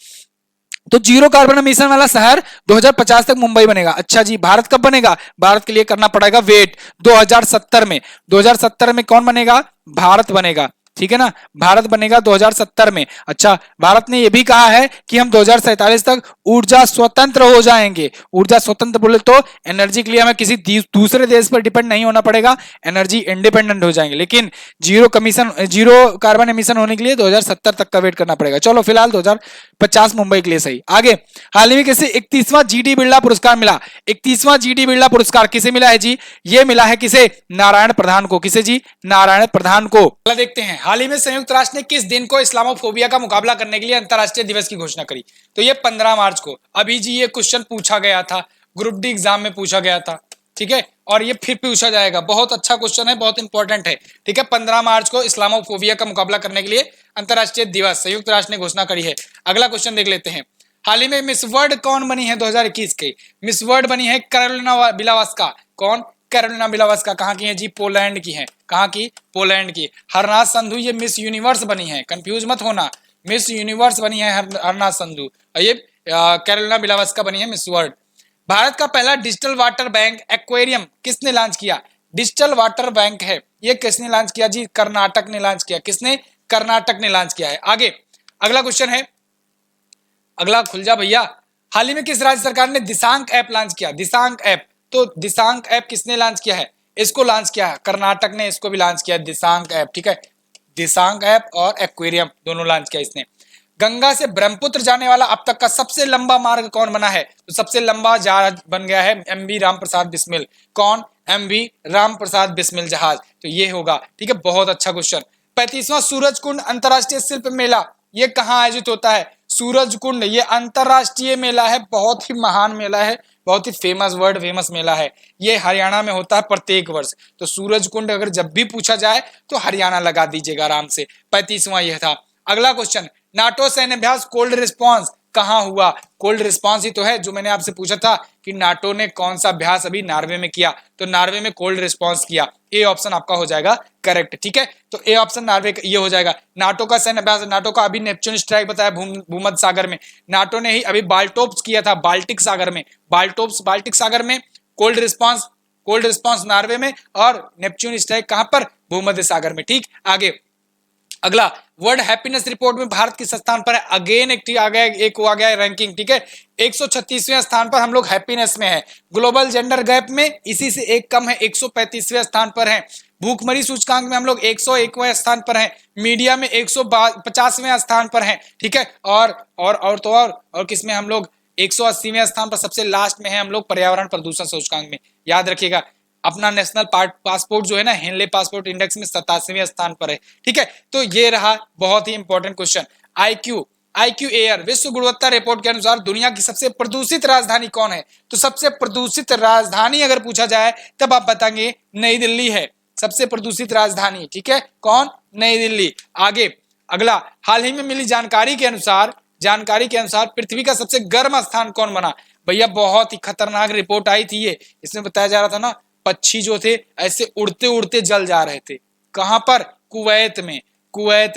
तो जीरो कार्बन एमिशन वाला शहर 2050 तक मुंबई बनेगा। अच्छा जी, भारत कब बनेगा? भारत के लिए करना पड़ेगा वेट, 2070 में। 2070 में कौन बनेगा? भारत बनेगा। ठीक है ना, भारत बनेगा 2070 में। अच्छा, भारत ने यह भी कहा है कि हम 2047 तक ऊर्जा स्वतंत्र हो जाएंगे। ऊर्जा स्वतंत्र बोले तो एनर्जी के लिए हमें किसी दूसरे देश पर डिपेंड नहीं होना पड़ेगा, एनर्जी इंडिपेंडेंट हो जाएंगे। लेकिन जीरो कार्बन एमिशन होने के लिए 2070 तक का वेट करना पड़ेगा। चलो फिलहाल 2050 मुंबई के लिए सही। आगे, हाल ही में किसे 31वां जीडी बिरला पुरस्कार मिला? 31वां जीडी बिरला पुरस्कार किसे मिला है जी? ये मिला है किसे? नारायण प्रधान को। किसे जी? नारायण प्रधान को। देखते हैं, हाल ही में संयुक्त राष्ट्र ने किस दिन को इस्लामोफोबिया का मुकाबला करने के लिए अंतरराष्ट्रीय दिवस की घोषणा करी? तो ये 15 मार्च को। अभी जी ये क्वेश्चन पूछा गया था, ग्रुप डी एग्जाम में पूछा गया था। ठीक है, और ये फिर पूछा जाएगा। बहुत अच्छा क्वेश्चन है, बहुत इंपॉर्टेंट है। ठीक है, 15 मार्च को इस्लामोफोबिया का मुकाबला करने के लिए अंतरराष्ट्रीय दिवस संयुक्त राष्ट्र ने घोषणा करी है। अगला क्वेश्चन देख लेते हैं। हाल ही में मिस वर्ल्ड कौन बनी है 2021 की? मिस वर्ल्ड बनी है कैरोलिना बिलावस्का। कौन? Carolina Bielawska. कहाँ की है जी? पोलैंड की है। कहाँ की? पोलैंड की। हरनाथ संधू ये मिस यूनिवर्स बनी है, कंफ्यूज मत होना, मिस यूनिवर्स बनी है हरनाथ संधू। ये कैरोलिना बिलावस्का बनी है मिस वर्ल्ड। भारत का पहला डिजिटल वाटर बैंक एक्वेरियम किसने लॉन्च किया? डिजिटल वाटर बैंक है, ये किसने लॉन्च किया जी? कर्नाटक ने लॉन्च किया। किसने? कर्नाटक ने लॉन्च किया है। आगे अगला क्वेश्चन है, अगला खुल जा भैया। हाल ही में किस राज्य सरकार ने दिशांक ऐप लॉन्च किया? दिशांक ऐप, तो दिशांक ऐप किसने लॉन्च किया है? इसको लॉन्च किया है कर्नाटक ने, इसको भी लॉन्च किया दिशांक ऐप। ठीक है, दिशांक ऐप और एक्वेरियम दोनों लॉन्च किया इसने। गंगा से ब्रह्मपुत्र जाने वाला अब तक का सबसे लंबा मार्ग कौन बना है? तो सबसे लंबा जहाज बन गया है एमवी रामप्रसाद बिस्मिल। कौन? एमवी रामप्रसाद बिस्मिल जहाज। तो ये होगा। ठीक है, बहुत अच्छा क्वेश्चन। 35वां सूरज कुंड अंतरराष्ट्रीय शिल्प मेला ये कहाँ आयोजित होता है? सूरज कुंड ये अंतरराष्ट्रीय मेला है, बहुत ही महान मेला है, बहुत ही फेमस, वर्ल्ड फेमस मेला है। ये हरियाणा में होता है प्रत्येक वर्ष। तो सूरज कुंड अगर जब भी पूछा जाए तो हरियाणा लगा दीजिएगा आराम से। 35वां यह था। अगला क्वेश्चन, नाटो सैन्य अभ्यास कोल्ड रिस्पॉन्स कहां हुआ? कोल्ड रिस्पॉन्स ही तो है जो मैंने आपसे पूछा था कि नाटो ने कौन सा अभ्यास अभी नॉर्वे में किया, तो नॉर्वे में कोल्ड रिस्पॉन्स किया। ए ऑप्शन आपका हो जाएगा करेक्ट। ठीक है, तो ए ऑप्शन नॉर्वे ये हो जाएगा। नाटो का सैन्य अभ्यास, नाटो का अभी नेपच्यून स्ट्राइक बताया भूमध्य सागर में, नाटो ने ही अभी बाल्टोप्स किया था बाल्टिक सागर में, बाल्टिक सागर में कोल्ड रिस्पॉन्स नॉर्वे में, और नेपच्यून स्ट्राइक कहां पर? भूमध्य सागर में। ठीक, आगे अगला, वर्ल्ड हैप्पीनेस रिपोर्ट में भारत किस स्थान पर है? अगेन एक आ गया रैंकिंग। ठीक है, 136वें स्थान पर हम लोग हैप्पीनेस में है। ग्लोबल जेंडर गैप में इसी से एक कम है, 135वें स्थान पर है। भूखमरी सूचकांक में हम लोग 101वें स्थान पर हैं। मीडिया में 150वें स्थान पर हैं। ठीक है, और किसमें हम लोग 180वें स्थान पर सबसे लास्ट में है हम लोग पर्यावरण प्रदूषण सूचकांक में। याद रखिएगा, अपना नेशनल पासपोर्ट जो है ना, हेनले पासपोर्ट इंडेक्स में 87वें स्थान पर है। ठीक है, तो ये रहा बहुत ही इंपॉर्टेंट क्वेश्चन। आईक्यू एयर विश्व गुणवत्ता रिपोर्ट के अनुसार दुनिया की सबसे प्रदूषित राजधानी कौन है? तो सबसे प्रदूषित राजधानी अगर पूछा जाए तब आप बताएंगे नई दिल्ली है। सबसे प्रदूषित राजधानी, ठीक है, कौन? नई दिल्ली। आगे अगला, हाल ही में मिली जानकारी के अनुसार पृथ्वी का सबसे गर्म स्थान कौन बना? भैया बहुत ही खतरनाक रिपोर्ट आई थी ये, इसमें बताया जा रहा था ना पक्षी जो थे ऐसे उड़ते उड़ते जल जा रहे थे। कहां पर? कुवैत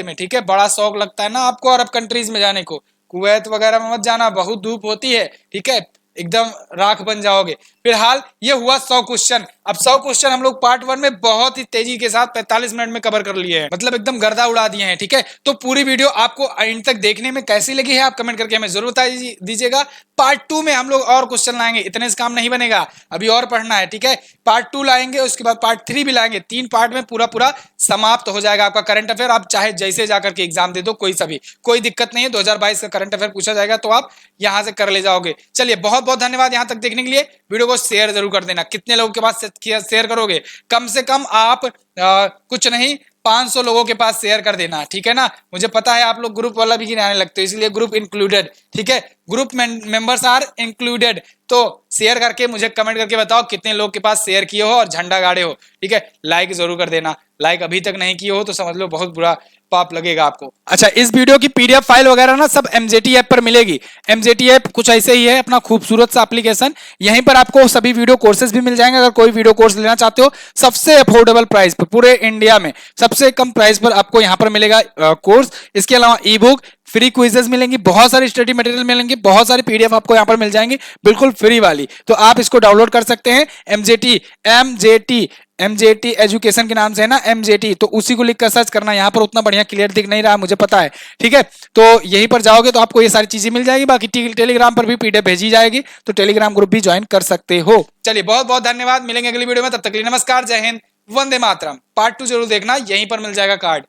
में, ठीक है। बड़ा शौक लगता है ना आपको अरब कंट्रीज में जाने को, कुवैत वगैरह में मत जाना, बहुत धूप होती है, ठीक है, एकदम राख बन जाओगे। फिलहाल ये हुआ 100 क्वेश्चन। अब 100 क्वेश्चन हम लोग पार्ट 1 में बहुत ही तेजी के साथ 45 मिनट में कवर कर लिए हैं, मतलब एकदम गर्दा उड़ा दिए हैं, ठीक है। तो पूरी वीडियो आपको एंड तक देखने में कैसी लगी है आप कमेंट करके हमें जरूर बता दीजिएगा। पार्ट 2 में हम लोग और क्वेश्चन लाएंगे, इतने से काम नहीं बनेगा, अभी और पढ़ना है, ठीक है। पार्ट 2 लाएंगे, उसके बाद पार्ट 3 भी लाएंगे, 3 पार्ट में पूरा समाप्त हो जाएगा आपका करंट अफेयर। आप चाहे जैसे जाकर के एग्जाम दे दो, कोई दिक्कत नहीं है। 2022 का करंट अफेयर पूछा जाएगा तो आप यहां से कर ले जाओगे। चलिए बहुत बहुत धन्यवाद यहां तक देखने के लिए। वीडियो को शेयर जरूर कर देना। कितने लोगों के पास शेयर करोगे? कम से कम आप कुछ नहीं 500 लोगों के पास शेयर कर देना, ठीक है ना। मुझे पता है आप लोग ग्रुप वाला भी गिनाने लगते हो, इसलिए ग्रुप इंक्लूडेड, ठीक है, ग्रुप मेंबर्स आर इंक्लूडेड। तो शेयर करके मुझे कमेंट करके बताओ कितने लोग के पास शेयर किए हो और झंडा गाड़े हो, ठीक है। लाइक जरूर कर देना, लाइक अभी तक नहीं किए हो तो समझ लो बहुत बुरा पाप लगेगा आपको। अच्छा, इस वीडियो की पीडीएफ फाइल वगैरह ना सब एमजेटी ऐप पर मिलेगी। एमजेटी ऐप कुछ ऐसे ही है, अपना खूबसूरत सा एप्लीकेशन, यहीं पर आपको सभी वीडियो कोर्सेज भी मिल जाएंगे। अगर कोई वीडियो कोर्स लेना चाहते हो सबसे अफोर्डेबल प्राइस पर, पूरे इंडिया में सबसे कम प्राइस पर आपको यहां पर मिलेगा कोर्स। इसके अलावा ई बुक, फ्री क्विजेस मिलेंगी, बहुत सारी स्टडी मटेरियल मिलेंगे, बहुत सारी पीडीएफ आपको यहां पर मिल जाएंगी बिल्कुल फ्री वाली। तो आप इसको डाउनलोड कर सकते हैं। एमजेटी एजुकेशन के नाम से है ना, एमजेटी, तो उसी को लिख कर सर्च करना। यहां पर उतना बढ़िया क्लियर दिख नहीं रहा मुझे पता है, ठीक है। तो यहीं पर जाओगे तो आपको ये सारी चीजें मिल जाएगी। बाकी टेलीग्राम पर भी पीडीएफ भेजी जाएगी, तो टेलीग्राम ग्रुप भी ज्वाइन कर सकते हो। चलिए बहुत बहुत धन्यवाद, मिलेंगे अगली वीडियो में, तब तक के लिए नमस्कार, जय हिंद, वंदे मातरम। पार्ट 2 जरूर देखना, यहीं पर मिल जाएगा कार्ड।